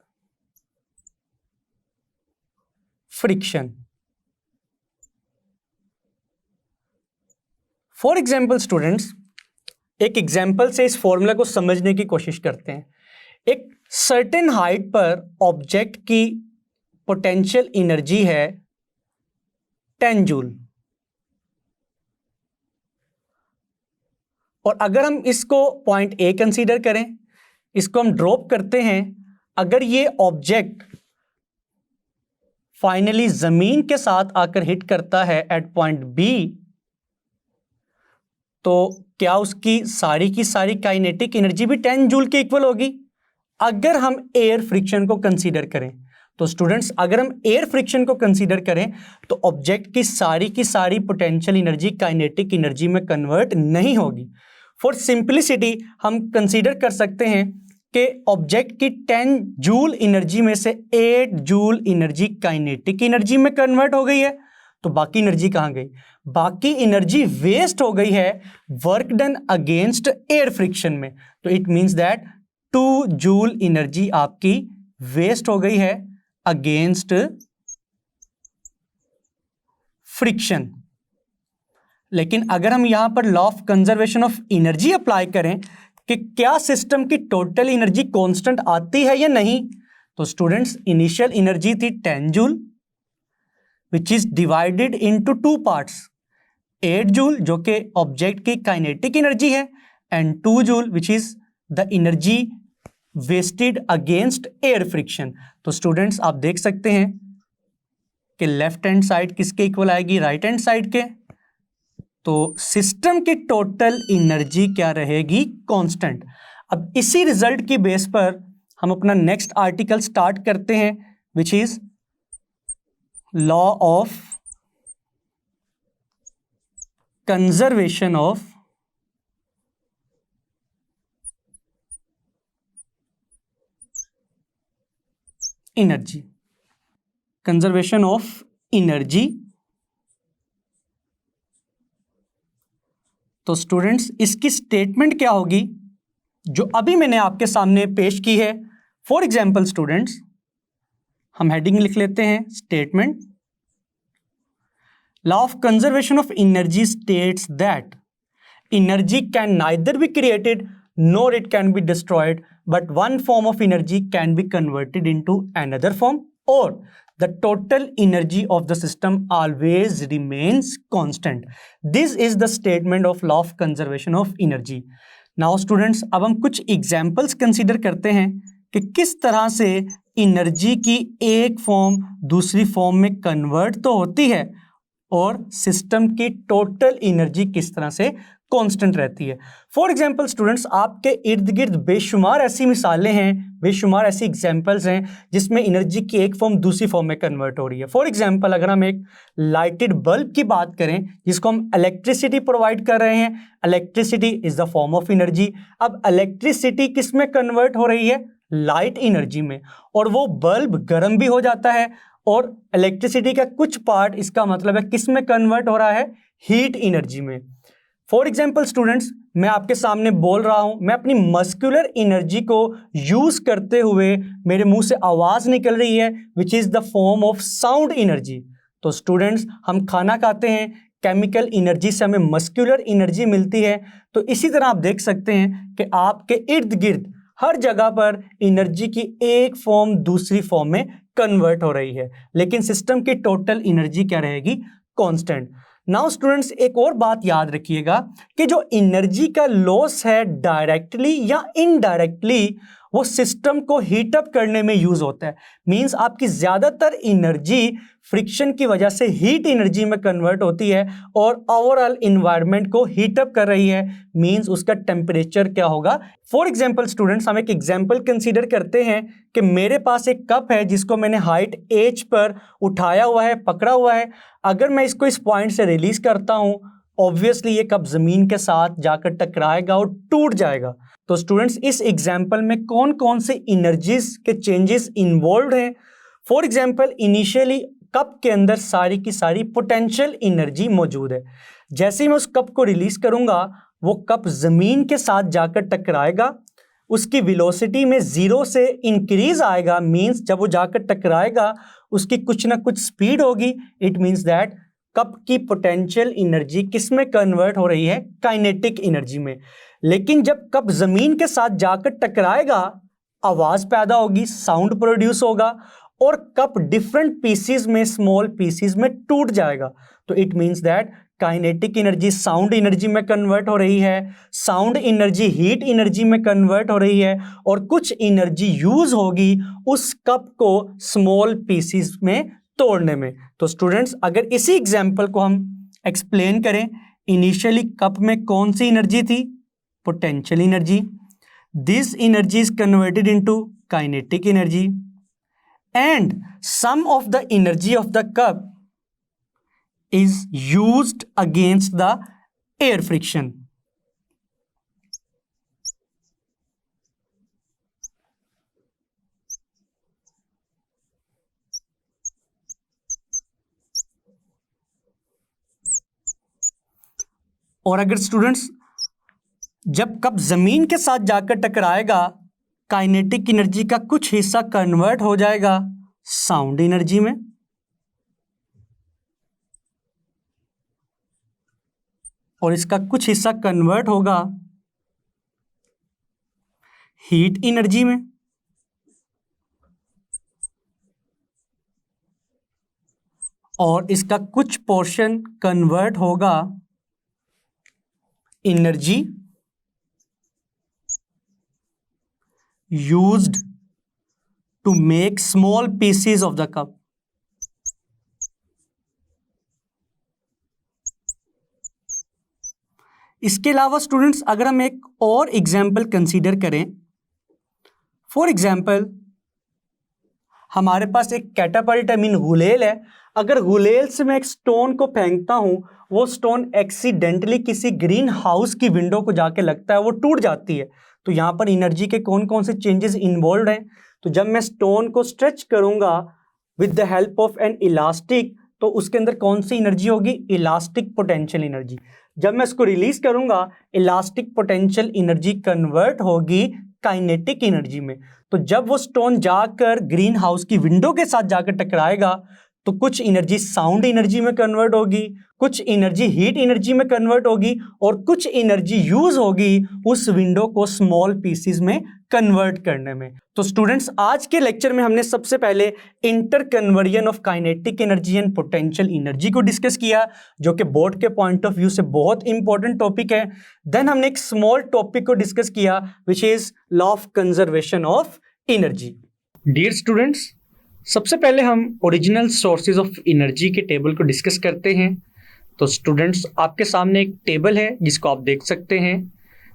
friction. For example students, एक एग्जाम्पल से इस फॉर्मूला को समझने की कोशिश करते हैं। एक सर्टेन हाइट पर ऑब्जेक्ट की पोटेंशियल एनर्जी है 10 जूल, और अगर हम इसको पॉइंट ए कंसीडर करें, इसको हम ड्रॉप करते हैं, अगर ये ऑब्जेक्ट फाइनली जमीन के साथ आकर हिट करता है एट पॉइंट बी, तो क्या उसकी सारी की सारी काइनेटिक एनर्जी भी 10 जूल के इक्वल होगी? अगर हम एयर फ्रिक्शन को कंसीडर करें तो स्टूडेंट्स, अगर हम एयर फ्रिक्शन को कंसीडर करें तो ऑब्जेक्ट की सारी पोटेंशियल एनर्जी काइनेटिक एनर्जी में कन्वर्ट नहीं होगी। फॉर सिंपलिसिटी हम कंसीडर कर सकते हैं कि ऑब्जेक्ट की 10 जूल एनर्जी में से 8 जूल एनर्जी काइनेटिक एनर्जी में कन्वर्ट हो गई है, तो बाकी एनर्जी कहां गई? बाकी एनर्जी वेस्ट हो गई है work done against air friction में। तो it means that 2 joule energy आपकी वेस्ट हो गई है अगेंस्ट फ्रिक्शन। लेकिन अगर हम यहां पर law of conservation of energy apply करें कि क्या सिस्टम की टोटल एनर्जी कांस्टेंट आती है या नहीं, तो स्टूडेंट्स, इनिशियल एनर्जी थी 10 joule which is divided into 2 parts, 8 joule जो कि ऑब्जेक्ट की काइनेटिक एनर्जी है and 2 joule which is the energy wasted against air friction. तो स्टूडेंट्स, आप देख सकते हैं कि लेफ्ट हैंड साइड किसके इक्वल आएगी? राइट हैंड साइड के। तो सिस्टम की टोटल एनर्जी क्या रहेगी? कांस्टेंट। अब इसी रिजल्ट की बेस पर हम अपना नेक्स्ट आर्टिकल स्टार्ट करते हैं, which is law of conservation of energy. Conservation of energy. तो स्टूडेंट्स, इसकी स्टेटमेंट क्या होगी जो अभी मैंने आपके सामने पेश की है? फॉर एग्जाम्पल स्टूडेंट्स, हम हेडिंग लिख लेते हैं statement. Law of conservation of energy states that energy can neither be created nor it can be destroyed, but one form of energy can be converted into another form, or the total energy of the system always remains constant. This is the statement of law of conservation of energy. Now students, अब हम कुछ examples consider करते हैं कि किस तरह से energy की एक फॉर्म दूसरी फॉर्म में कन्वर्ट तो होती है और सिस्टम की टोटल एनर्जी किस तरह से कांस्टेंट रहती है। फॉर एग्जांपल स्टूडेंट्स, आपके इर्द गिर्द बेशुमार ऐसी मिसालें हैं, बेशुमार ऐसी एग्जांपल्स हैं जिसमें एनर्जी की एक फॉर्म दूसरी फॉर्म में कन्वर्ट हो रही है। फॉर एग्जांपल, अगर हम एक लाइटेड बल्ब की बात करें जिसको हम इलेक्ट्रिसिटी प्रोवाइड कर रहे हैं, electricity is the form of energy. अब इलेक्ट्रिसिटी किस में कन्वर्ट हो रही है? लाइट एनर्जी में, और वो बल्ब गर्म भी हो जाता है, और इलेक्ट्रिसिटी का कुछ पार्ट इसका मतलब है किस में कन्वर्ट हो रहा है, हीट एनर्जी में। फॉर एग्जाम्पल स्टूडेंट्स, मैं आपके सामने बोल रहा हूं, मैं अपनी मस्कुलर एनर्जी को यूज करते हुए मेरे मुंह से आवाज निकल रही है, which is the form of sound energy. तो स्टूडेंट्स, हम खाना खाते हैं, केमिकल एनर्जी से हमें मस्कुलर एनर्जी मिलती है। तो इसी तरह आप देख सकते हैं कि आपके इर्द गिर्द हर जगह पर एनर्जी की एक फॉर्म दूसरी फॉर्म में कन्वर्ट हो रही है, लेकिन सिस्टम की टोटल एनर्जी क्या रहेगी, कांस्टेंट। नाउ स्टूडेंट्स, एक और बात याद रखिएगा कि जो एनर्जी का लॉस है डायरेक्टली या इनडायरेक्टली, वो सिस्टम को हीटअप करने में यूज होता है। मींस आपकी ज्यादातर एनर्जी फ्रिक्शन की वजह से हीट एनर्जी में कन्वर्ट होती है और ओवरऑल एनवायरनमेंट को हीटअप कर रही है। मींस उसका टेम्परेचर क्या होगा। फॉर एग्जांपल स्टूडेंट्स, हम एक एग्जांपल कंसीडर करते हैं कि मेरे पास एक कप है जिसको मैंने हाइट h पर उठाया हुआ है, पकड़ा हुआ है। अगर मैं इसको इस पॉइंट से रिलीज करता हूं, ऑब्वियसली ये कप जमीन के साथ जाकर टकराएगा और टूट जाएगा। तो स्टूडेंट्स, इस एग्जाम्पल में कौन कौन से एनर्जीज के चेंजेस इन्वॉल्व हैं। फॉर एग्जाम्पल, इनिशियली कप के अंदर सारी की सारी पोटेंशियल एनर्जी मौजूद है। जैसे ही मैं उस कप को रिलीज करूंगा, वो कप जमीन के साथ जाकर टकराएगा, उसकी वेलोसिटी में 0 से इंक्रीज आएगा। मींस जब वो जाकर टकराएगा उसकी कुछ ना कुछ स्पीड होगी। इट मींस दैट कप की पोटेंशियल एनर्जी किस में कन्वर्ट हो रही है, काइनेटिक एनर्जी में। लेकिन जब कप जमीन के साथ जाकर टकराएगा, आवाज पैदा होगी, साउंड प्रोड्यूस होगा, और कप डिफरेंट पीसीज में, स्मॉल पीसीज में टूट जाएगा। तो it means that kinetic energy sound energy में कन्वर्ट हो रही है, साउंड एनर्जी हीट एनर्जी में कन्वर्ट हो रही है, और कुछ एनर्जी यूज होगी उस कप को स्मॉल पीसीज में तोड़ने में। तो स्टूडेंट्स, अगर इसी एग्जाम्पल को हम एक्सप्लेन करें, इनिशियली कप में कौन सी एनर्जी थी, potential energy. This energy is converted into kinetic energy, and some of the energy of the cup is used against the air friction. और अगर स्टूडेंट्स, जब कप जमीन के साथ जाकर टकराएगा, काइनेटिक एनर्जी का कुछ हिस्सा कन्वर्ट हो जाएगा साउंड एनर्जी में, और इसका कुछ हिस्सा कन्वर्ट होगा हीट एनर्जी में, और इसका कुछ पोर्शन कन्वर्ट होगा energy used to make small pieces of the cup. इसके अलावा स्टूडेंट्स, अगर हम एक और एग्जाम्पल कंसीडर करें, फॉर एग्जाम्पल हमारे पास एक कैटापल्ट गुलेल है। अगर गुलेल से मैं एक स्टोन को फेंकता हूं, वो स्टोन एक्सीडेंटली किसी ग्रीन हाउस की विंडो को जाके लगता है, वो टूट जाती है। तो यहां पर एनर्जी के कौन कौन से चेंजेस इन्वॉल्व हैं। तो जब मैं स्टोन को स्ट्रेच करूंगा with the help of N elastic, तो उसके अंदर कौन सी एनर्जी होगी, इलास्टिक पोटेंशियल एनर्जी। जब मैं इसको रिलीज करूंगा, इलास्टिक पोटेंशियल एनर्जी कन्वर्ट होगी काइनेटिक एनर्जी में। तो जब वो स्टोन जाकर ग्रीन हाउस की विंडो के साथ जाकर टकराएगा, तो कुछ एनर्जी साउंड एनर्जी में कन्वर्ट होगी, कुछ एनर्जी हीट एनर्जी में कन्वर्ट होगी, और कुछ एनर्जी यूज होगी उस विंडो को स्मॉल पीसेस में कन्वर्ट करने में। तो स्टूडेंट्स, आज के लेक्चर में हमने सबसे पहले inter conversion of kinetic energy and potential energy को डिस्कस किया, जो कि बोर्ड के पॉइंट ऑफ व्यू से बहुत इंपॉर्टेंट टॉपिक है। देन हमने एक स्मॉल टॉपिक को डिस्कस किया, which is law of conservation of energy. Dear students, सबसे पहले हम ओरिजिनल सोर्सेज ऑफ एनर्जी के टेबल को डिस्कस करते हैं। तो स्टूडेंट्स, आपके सामने एक टेबल है जिसको आप देख सकते हैं।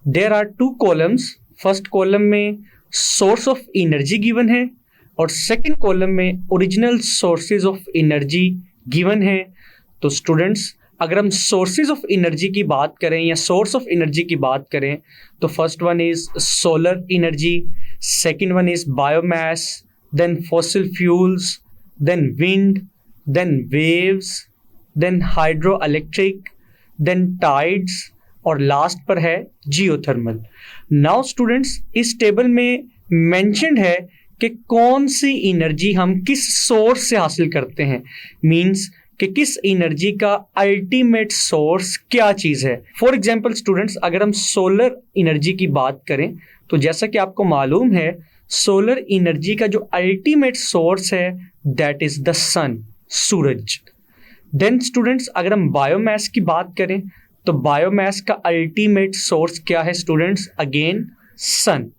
There are 2 columns. First column में सोर्स ऑफ एनर्जी गिवन है, और सेकंड कॉलम में original sources of energy given है। तो स्टूडेंट्स, अगर हम सोर्सेज ऑफ एनर्जी की बात करें या सोर्स ऑफ एनर्जी की बात करें, तो first one is solar energy, second one is biomass, then fossil fuels, then wind, then waves, then hydroelectric, then tides, और लास्ट पर है जियोथर्मल। नाउ स्टूडेंट्स, इस टेबल में मेंशन्ड है कि कौन सी एनर्जी हम किस सोर्स से हासिल करते हैं, मींस कि किस एनर्जी का अल्टीमेट सोर्स क्या चीज़ है। फॉर एग्जांपल स्टूडेंट्स, अगर हम सोलर एनर्जी की बात करें तो जैसा कि आपको मालूम है, सोलर एनर्जी का जो अल्टीमेट सोर्स है दैट इज द सन, सूरज। देन स्टूडेंट्स, अगर हम बायोमास की बात करें तो बायोमास का अल्टीमेट सोर्स क्या है स्टूडेंट्स? अगेन सन।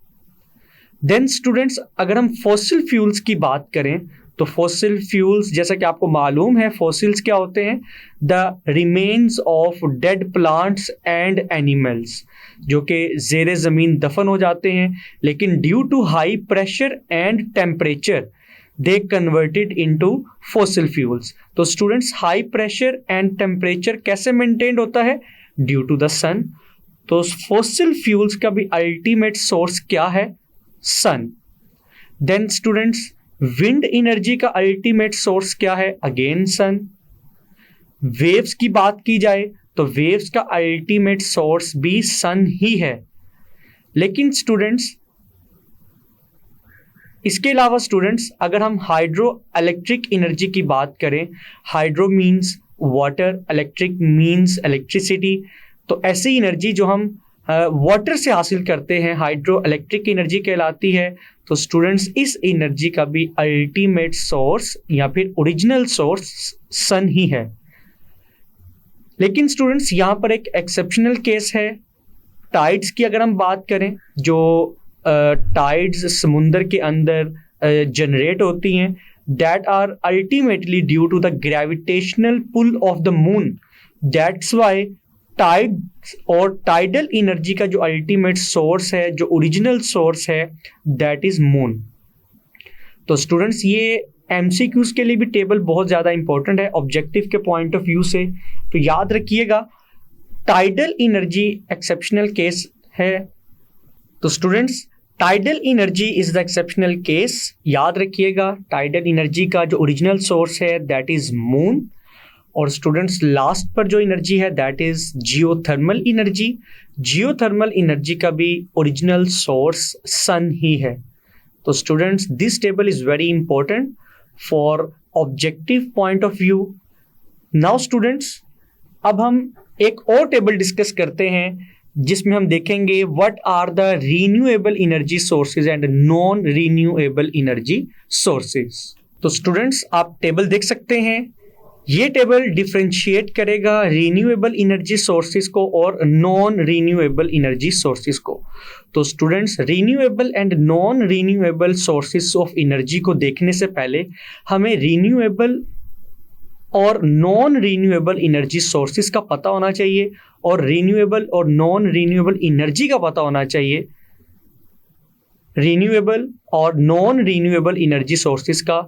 देन स्टूडेंट्स, अगर हम फॉसिल फ्यूल्स की बात करें तो फॉसिल फ्यूल्स, जैसा कि आपको मालूम है, फॉसिल्स क्या होते हैं? The remains of dead plants and animals, जो कि ज़ेरे ज़मीन दफन हो जाते हैं, लेकिन due to high pressure and temperature they converted into fossil fuels. तो students, high pressure and temperature कैसे मेंटेन होता है? Due to the sun. तो फॉसिल फ्यूल्स का भी अल्टीमेट सोर्स क्या है? Sun. Then students, wind energy का अल्टीमेट सोर्स क्या है? अगेन सन। वेव्स की बात की जाए तो वेव्स का अल्टीमेट सोर्स भी सन ही है। लेकिन स्टूडेंट्स, इसके अलावा स्टूडेंट्स, अगर हम हाइड्रो इलेक्ट्रिक एनर्जी की बात करें, hydro means water, electric means electricity, तो ऐसी एनर्जी जो हम वाटर से हासिल करते हैं हाइड्रो इलेक्ट्रिक एनर्जी कहलाती है। तो स्टूडेंट्स, इस एनर्जी का भी अल्टीमेट सोर्स या फिर ओरिजिनल सोर्स सन ही है। लेकिन स्टूडेंट्स, यहाँ पर एक एक्सेप्शनल केस है। टाइड्स की अगर हम बात करें, जो टाइड्स समुंदर के अंदर जनरेट होती हैं, that are ultimately due to the gravitational pull of the moon. That's why tides और टाइडल एनर्जी का जो अल्टीमेट सोर्स है, जो ओरिजिनल सोर्स है, दैट इज मून। तो स्टूडेंट्स, ये एमसीक्यूज के लिए भी टेबल बहुत ज़्यादा इंपॉर्टेंट है ऑब्जेक्टिव के पॉइंट ऑफ व्यू से। तो याद रखिएगा, टाइडल एनर्जी एक्सेप्शनल केस है। तो students, tidal energy is the exceptional case. याद रखिएगा, टाइडल एनर्जी का जो ओरिजिनल सोर्स है दैट इज मून। और स्टूडेंट्स, लास्ट पर जो एनर्जी है that is geothermal energy. Geothermal energy का भी ओरिजिनल सोर्स सन ही है। तो students, this table is very important for objective point of view. Now students, अब हम एक और टेबल डिस्कस करते हैं जिसमें हम देखेंगे what are the renewable energy sources and non renewable energy sources. तो स्टूडेंट्स, आप टेबल देख सकते हैं। ये टेबल डिफरेंशिएट करेगा रीन्यूएबल एनर्जी सोर्सेज को और नॉन रीन्यूएबल एनर्जी सोर्सेज को। तो students, renewable and non renewable sources of energy को देखने से पहले हमें रीन्यूएबल और नॉन रीन्यूएबल एनर्जी सोर्सेज का पता होना चाहिए और रीन्यूएबल और नॉन रीन्यूएबल एनर्जी का पता होना चाहिए। रीन्यूएबल और नॉन रीन्यूएबल एनर्जी सोर्सेज का,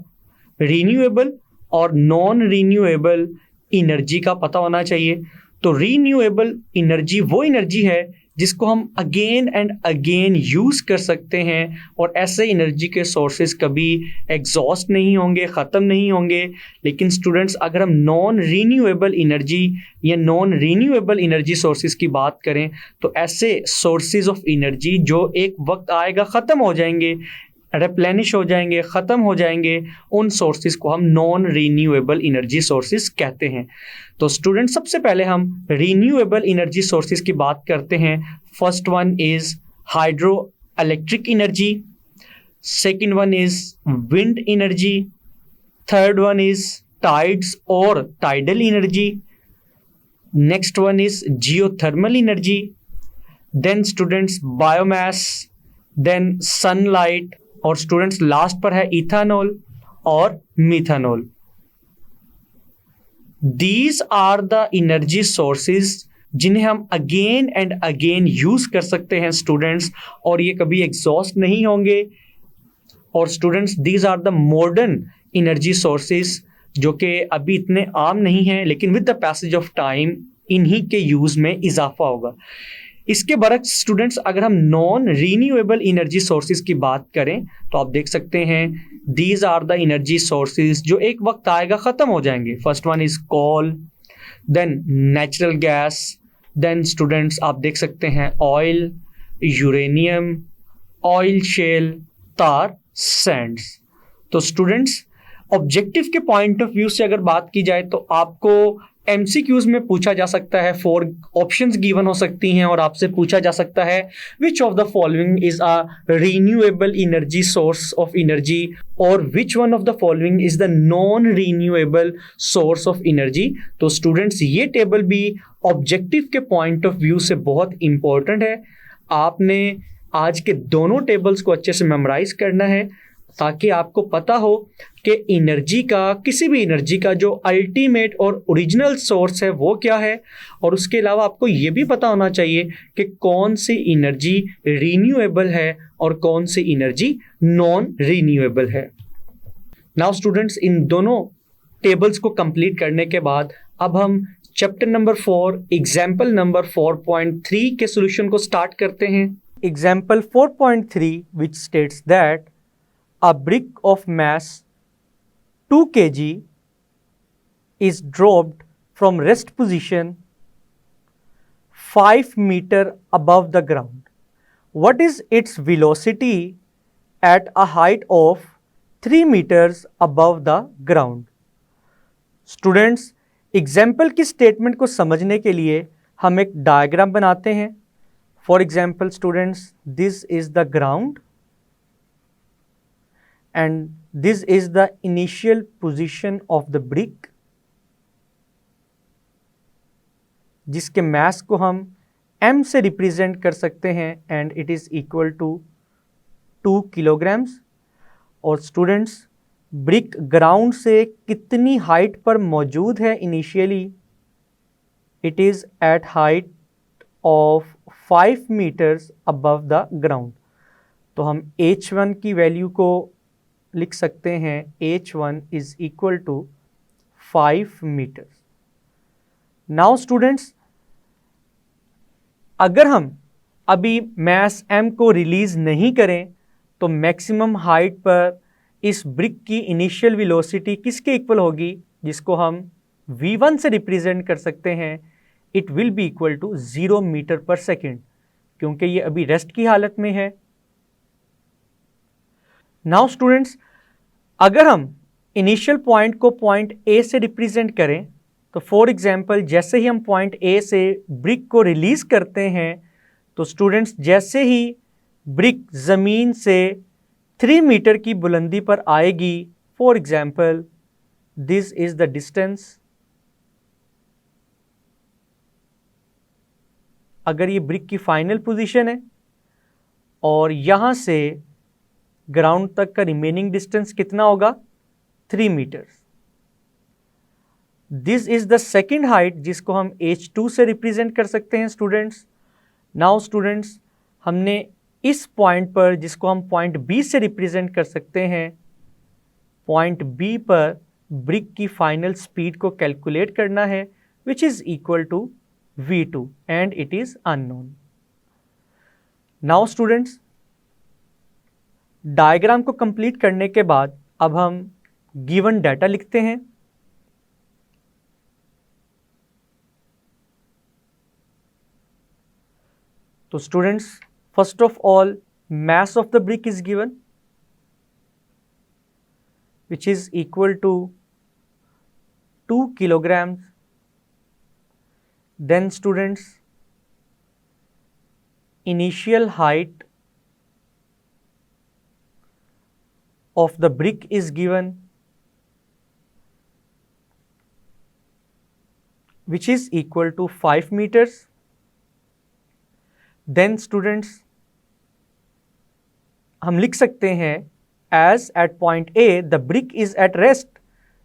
रीन्यूएबल और नॉन रीन्यूएबल एनर्जी का पता होना चाहिए। तो रीन्यूएबल एनर्जी वो एनर्जी है जिसको हम अगेन एंड अगेन यूज़ कर सकते हैं और ऐसे एनर्जी के सोर्सेज कभी एग्जॉस्ट नहीं होंगे, ख़त्म नहीं होंगे। लेकिन स्टूडेंट्स, अगर हम नॉन रीन्यूएबल एनर्जी या नॉन रीन्यूएबल एनर्जी सोर्सेज की बात करें तो ऐसे सोर्सेज ऑफ एनर्जी जो एक वक्त आएगा ख़त्म हो जाएंगे, रिप्लेनिश हो जाएंगे, ख़त्म हो जाएंगे, उन सोर्सेज को हम नॉन रीन्यूएबल एनर्जी सोर्सेज कहते हैं। तो स्टूडेंट, सबसे पहले हम रीन्यूएबल एनर्जी सोर्सेज की बात करते हैं। First one is hydro electric energy, second one is wind energy, third one is tides और tidal energy, next one is geothermal energy, then students biomass, then sunlight, और students last पर है ethanol और methanol. These are the energy sources जिन्हें हम again and again use कर सकते हैं स्टूडेंट्स, और ये कभी एग्जॉस्ट नहीं होंगे। और students, these are the modern energy sources जो कि अभी इतने आम नहीं हैं, लेकिन with the passage of time इन्हीं के यूज में इजाफा होगा। इसके बरक्स स्टूडेंट्स अगर हम नॉन रीन्यूएबल एनर्जी सोर्सेज की बात करें तो आप देख सकते हैं these are the energy sources जो एक वक्त आएगा ख़त्म हो जाएंगे. First one is coal, then natural gas, then students आप देख सकते हैं oil, uranium, oil shale, tar, sands. तो स्टूडेंट्स ऑब्जेक्टिव के पॉइंट ऑफ व्यू से अगर बात की जाए तो आपको एमसीक्यूज में पूछा जा सकता है, 4 ऑप्शंस गिवन हो सकती हैं और आपसे पूछा जा सकता है which of the following is a renewable energy source of energy और which one of the following is the non renewable source of energy. तो स्टूडेंट्स ये टेबल भी ऑब्जेक्टिव के पॉइंट ऑफ व्यू से बहुत इंपॉर्टेंट है. आपने आज के दोनों टेबल्स को अच्छे से मेमोराइज करना है ताकि आपको पता हो कि एनर्जी का, किसी भी एनर्जी का जो अल्टीमेट और ओरिजिनल सोर्स है वो क्या है, और उसके अलावा आपको ये भी पता होना चाहिए कि कौन सी एनर्जी रीन्यूएबल है और कौन सी एनर्जी नॉन रीन्यूएबल है. नाउ स्टूडेंट्स इन दोनों टेबल्स को कंप्लीट करने के बाद अब हम चैप्टर नंबर 4 एग्जाम्पल नंबर 4.3 के सोल्यूशन को स्टार्ट करते हैं. Example 4.3 which states that a brick of mass 2 kg is dropped from rest position 5 meter above the ground. What is its velocity at a height of 3 meters above the ground? Students, example की statement को समझने के लिए हम एक diagram बनाते हैं. For example students, this is the ground and this is the initial position of the brick जिसके मास को हम m से रिप्रेजेंट कर सकते हैं and it is equal to 2 kilograms. और स्टूडेंट्स ब्रिक ग्राउंड से कितनी हाइट पर मौजूद है initially? It is at height of 5 meters above the ground. तो हम h1 की वैल्यू को लिख सकते हैं h1 is equal to 5 meters. Now students अगर हम अभी मास m को रिलीज नहीं करें तो मैक्सिमम हाइट पर इस ब्रिक की इनिशियल वेलोसिटी किसके इक्वल होगी, जिसको हम v1 से रिप्रेजेंट कर सकते हैं. It will be equal to 0 meter पर सेकेंड, क्योंकि ये अभी रेस्ट की हालत में है. नाउ स्टूडेंट्स अगर हम इनिशियल पॉइंट को पॉइंट ए से रिप्रेजेंट करें तो फॉर एग्जांपल जैसे ही हम पॉइंट ए से ब्रिक को रिलीज करते हैं तो स्टूडेंट्स जैसे ही ब्रिक ज़मीन से 3 मीटर की बुलंदी पर आएगी, for example this is the distance. अगर ये ब्रिक की फाइनल पोजीशन है और यहाँ से ग्राउंड तक का रिमेनिंग डिस्टेंस कितना होगा, 3 meters. This is the second height जिसको हम h2 से रिप्रेजेंट कर सकते हैं स्टूडेंट्स. नाउ स्टूडेंट्स हमने इस पॉइंट पर, जिसको हम पॉइंट बी से रिप्रेजेंट कर सकते हैं, पॉइंट बी पर ब्रिक की फाइनल स्पीड को कैलकुलेट करना है which is equal to v2 and it is unknown. Now students diagram को कंप्लीट करने के बाद अब हम गिवन डाटा लिखते हैं. तो students first of all mass of the brick is given which is equal to 2 kilograms. Then students initial height of the brick is given which is equal to 5 meters. Then students हम लिख सकते हैं as at point A the brick is at rest,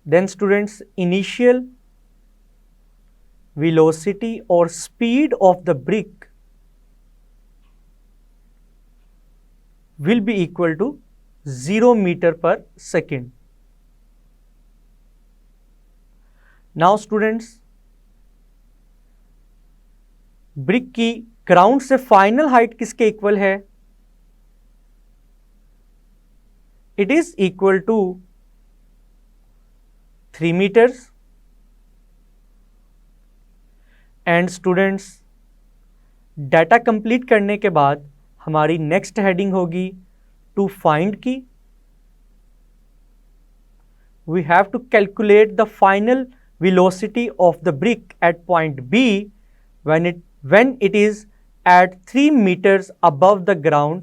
then students initial velocity or speed of the brick will be equal to 0 meter per second. Now students brick की ground से final height किसके equal है? It is equal to 3 meters. And students, data complete करने के बाद हमारी next heading होगी to find की। We have to calculate the final velocity of the brick at point B when it is at 3 meters above the ground।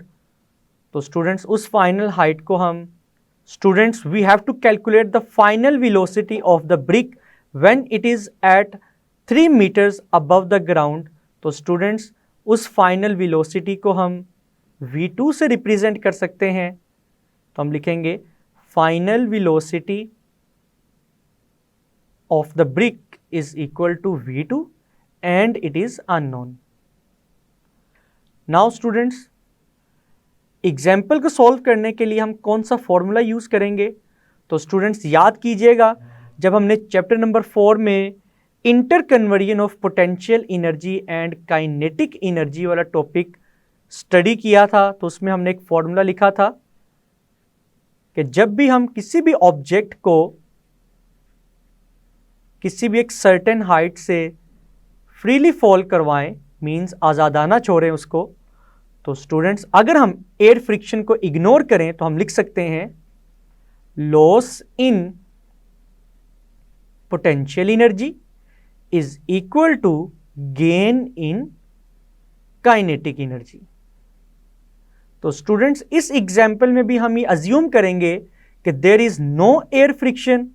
तो students उस final height को हम students we have to calculate the final velocity of the brick when it is at 3 meters above the ground। तो students उस final velocity को हम V2 से represent कर सकते हैं। तो हम लिखेंगे final velocity of the brick is equal to V2 and it is unknown। Now students, example को सॉल्व करने के लिए हम कौन सा फॉर्मूला यूज करेंगे? तो स्टूडेंट्स याद कीजिएगा, जब हमने चैप्टर नंबर 4 में inter conversion of potential energy and kinetic energy वाला टॉपिक स्टडी किया था, तो उसमें हमने एक फॉर्मूला लिखा था कि जब भी हम किसी भी ऑब्जेक्ट को किसी भी एक सर्टेन हाइट से फ्रीली फॉल करवाएं, मींस आज़ादाना छोड़ें उसको, तो स्टूडेंट्स अगर हम एयर फ्रिक्शन को इग्नोर करें तो हम लिख सकते हैं loss in potential energy is equal to gain in kinetic energy. तो स्टूडेंट्स इस एग्जाम्पल में भी हम ये अज्यूम करेंगे कि there is no air friction.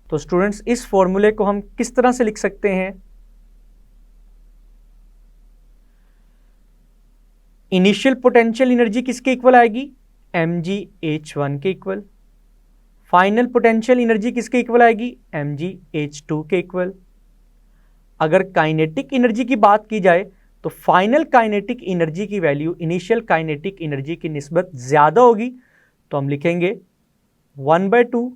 तो स्टूडेंट्स इस फॉर्मूले को हम किस तरह से लिख सकते हैं? इनिशियल पोटेंशियल एनर्जी किसके इक्वल आएगी? mgh1 के इक्वल। फाइनल पोटेंशियल एनर्जी किसके इक्वल आएगी? mgh2 के इक्वल। अगर काइनेटिक एनर्जी की बात की जाए तो फाइनल काइनेटिक एनर्जी की वैल्यू इनिशियल काइनेटिक एनर्जी की निस्बत ज्यादा होगी, तो हम लिखेंगे 1/2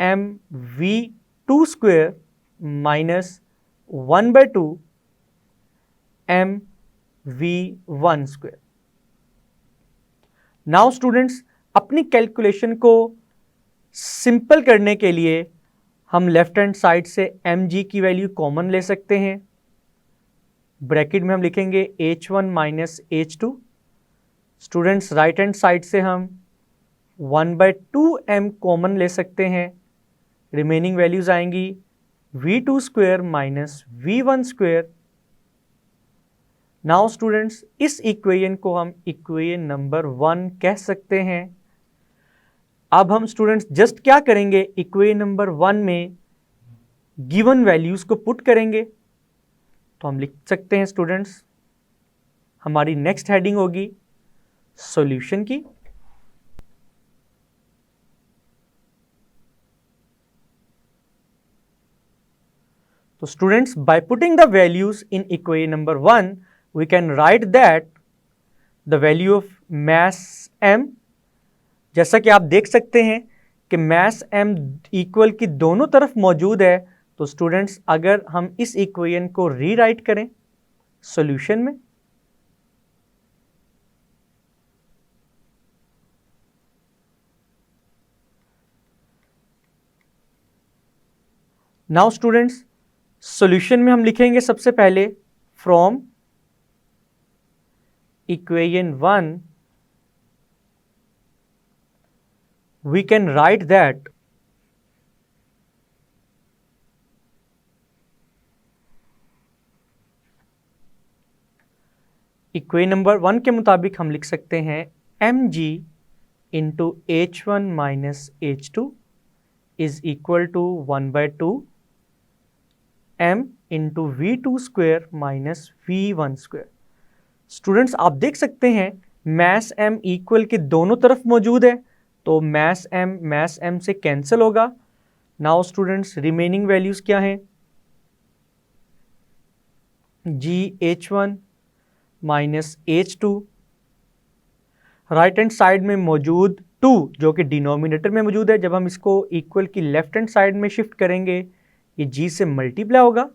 mv2 square minus 1/2 mv1 square. Now students, अपनी कैलकुलेशन को सिंपल करने के लिए हम लेफ्ट हैंड साइड से mg की वैल्यू कॉमन ले सकते हैं। ब्रैकेट में हम लिखेंगे h1 minus h2। Students right hand side से हम 1/2 m कॉमन ले सकते हैं। रिमेनिंग वैल्यूज आएंगी v2 square minus v1 square. Now students, इस इक्वेशन को हम इक्वेशन नंबर 1 कह सकते हैं। अब हम स्टूडेंट्स जस्ट क्या करेंगे, इक्वेशन नंबर 1 में गिवन वैल्यूज को पुट करेंगे। तो हम लिख सकते हैं स्टूडेंट्स, हमारी नेक्स्ट हेडिंग होगी सॉल्यूशन की। तो students, by putting the values in equation number 1 we can write that the value of mass m, जैसा कि आप देख सकते हैं कि mass m इक्वल की दोनों तरफ मौजूद है। तो स्टूडेंट्स अगर हम इस इक्वेशन को रीराइट करें सॉल्यूशन में, नाउ स्टूडेंट्स सॉल्यूशन में हम लिखेंगे सबसे पहले from equation 1 we can write that equation number 1 के मुताबिक हम लिख सकते हैं mg into h1 minus h2 is equal to 1/2 m into v2 square minus v1 square. Students आप देख सकते हैं मैस m इक्वल के दोनों तरफ मौजूद है, तो मैस m से कैंसिल होगा। नाउ स्टूडेंट्स रिमेनिंग वैल्यूज क्या हैं? gh1 minus h2, right hand side में मौजूद 2 जो कि डिनोमिनेटर में मौजूद है, जब हम इसको इक्वल की लेफ्ट हैंड साइड में शिफ्ट करेंगे ये g से मल्टीप्लाई होगा।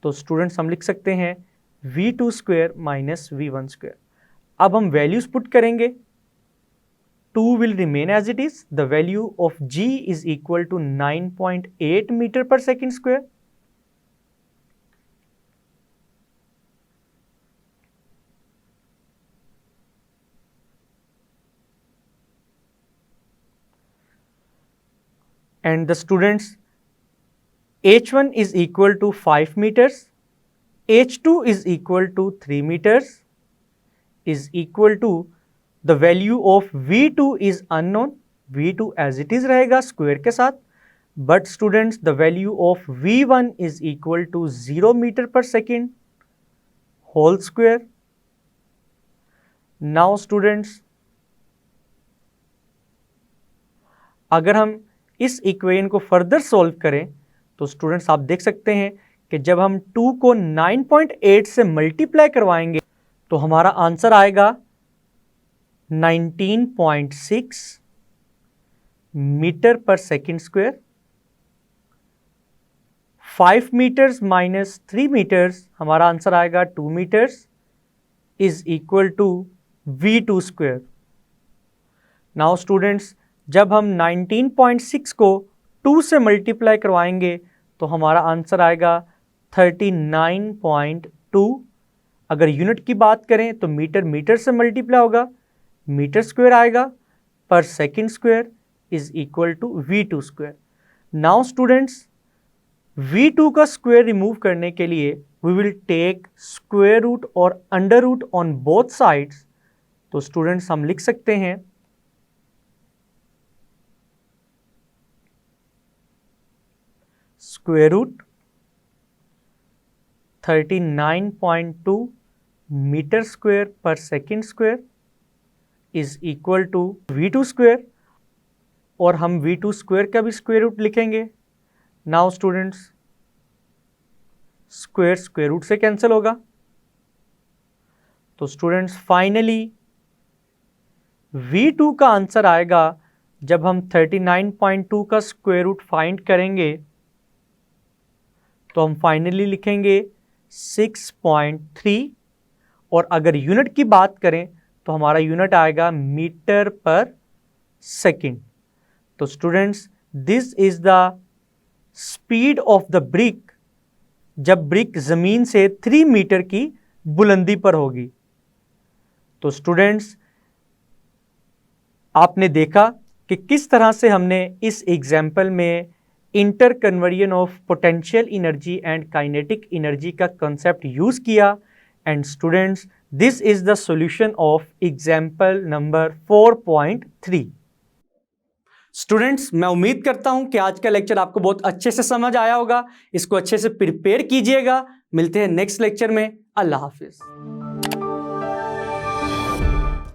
तो स्टूडेंट्स हम लिख सकते हैं v2 square minus v1 square. अब हम वैल्यूज पुट करेंगे। 2 will remain as it is. The value of g is equal to 9.8 meter per second square. And the students, h1 is equal to 5 meters, h2 is equal to 3 meters, is equal to the value of v2 is unknown, v2 as it is रहेगा square के साथ, but students the value of v1 is equal to 0 meter per second whole square. Now students, अगर हम इस equation को further solve करें तो students आप देख सकते हैं कि जब हम 2 को 9.8 से मल्टीप्लाई करवाएंगे तो हमारा आंसर आएगा 19.6 मीटर पर second square. 5 meters minus 3 meters हमारा आंसर आएगा 2 meters is equal to v2 square. Now students, जब हम 19.6 को 2 से मल्टीप्लाई करवाएंगे तो हमारा आंसर आएगा 39.2। अगर यूनिट की बात करें तो मीटर मीटर से मल्टीप्लाई होगा, मीटर स्क्वायर आएगा, per second square is equal to v2 square. Now students, v2 का स्क्वायर रिमूव करने के लिए we will take square root और under root on both sides. तो स्टूडेंट्स हम लिख सकते हैं square root 39.2 metre square per second square is equal to v2 square, और हम v2 स्क्वायर का भी स्क्वायर रूट लिखेंगे। Now students, square square root से कैंसिल होगा, तो स्टूडेंट्स फाइनली v2 का आंसर आएगा, जब हम 39.2 का स्क्वायर रूट फाइंड करेंगे तो हम फाइनली लिखेंगे 6.3, और अगर यूनिट की बात करें तो हमारा यूनिट आएगा मीटर पर सेकेंड। तो students, this is the speed of the brick जब ब्रिक जमीन से 3 मीटर की बुलंदी पर होगी। तो स्टूडेंट्स, आपने देखा कि किस तरह से हमने इस एग्जाम्पल में inter conversion of potential energy and kinetic energy का कंसेप्ट यूज किया। And students, this is the solution of example number 4.3। Students, मैं उम्मीद करता हूं कि आज का लेक्चर आपको बहुत अच्छे से समझ आया होगा। इसको अच्छे से प्रिपेयर कीजिएगा। मिलते हैं नेक्स्ट लेक्चर में। अल्लाह हाफिज।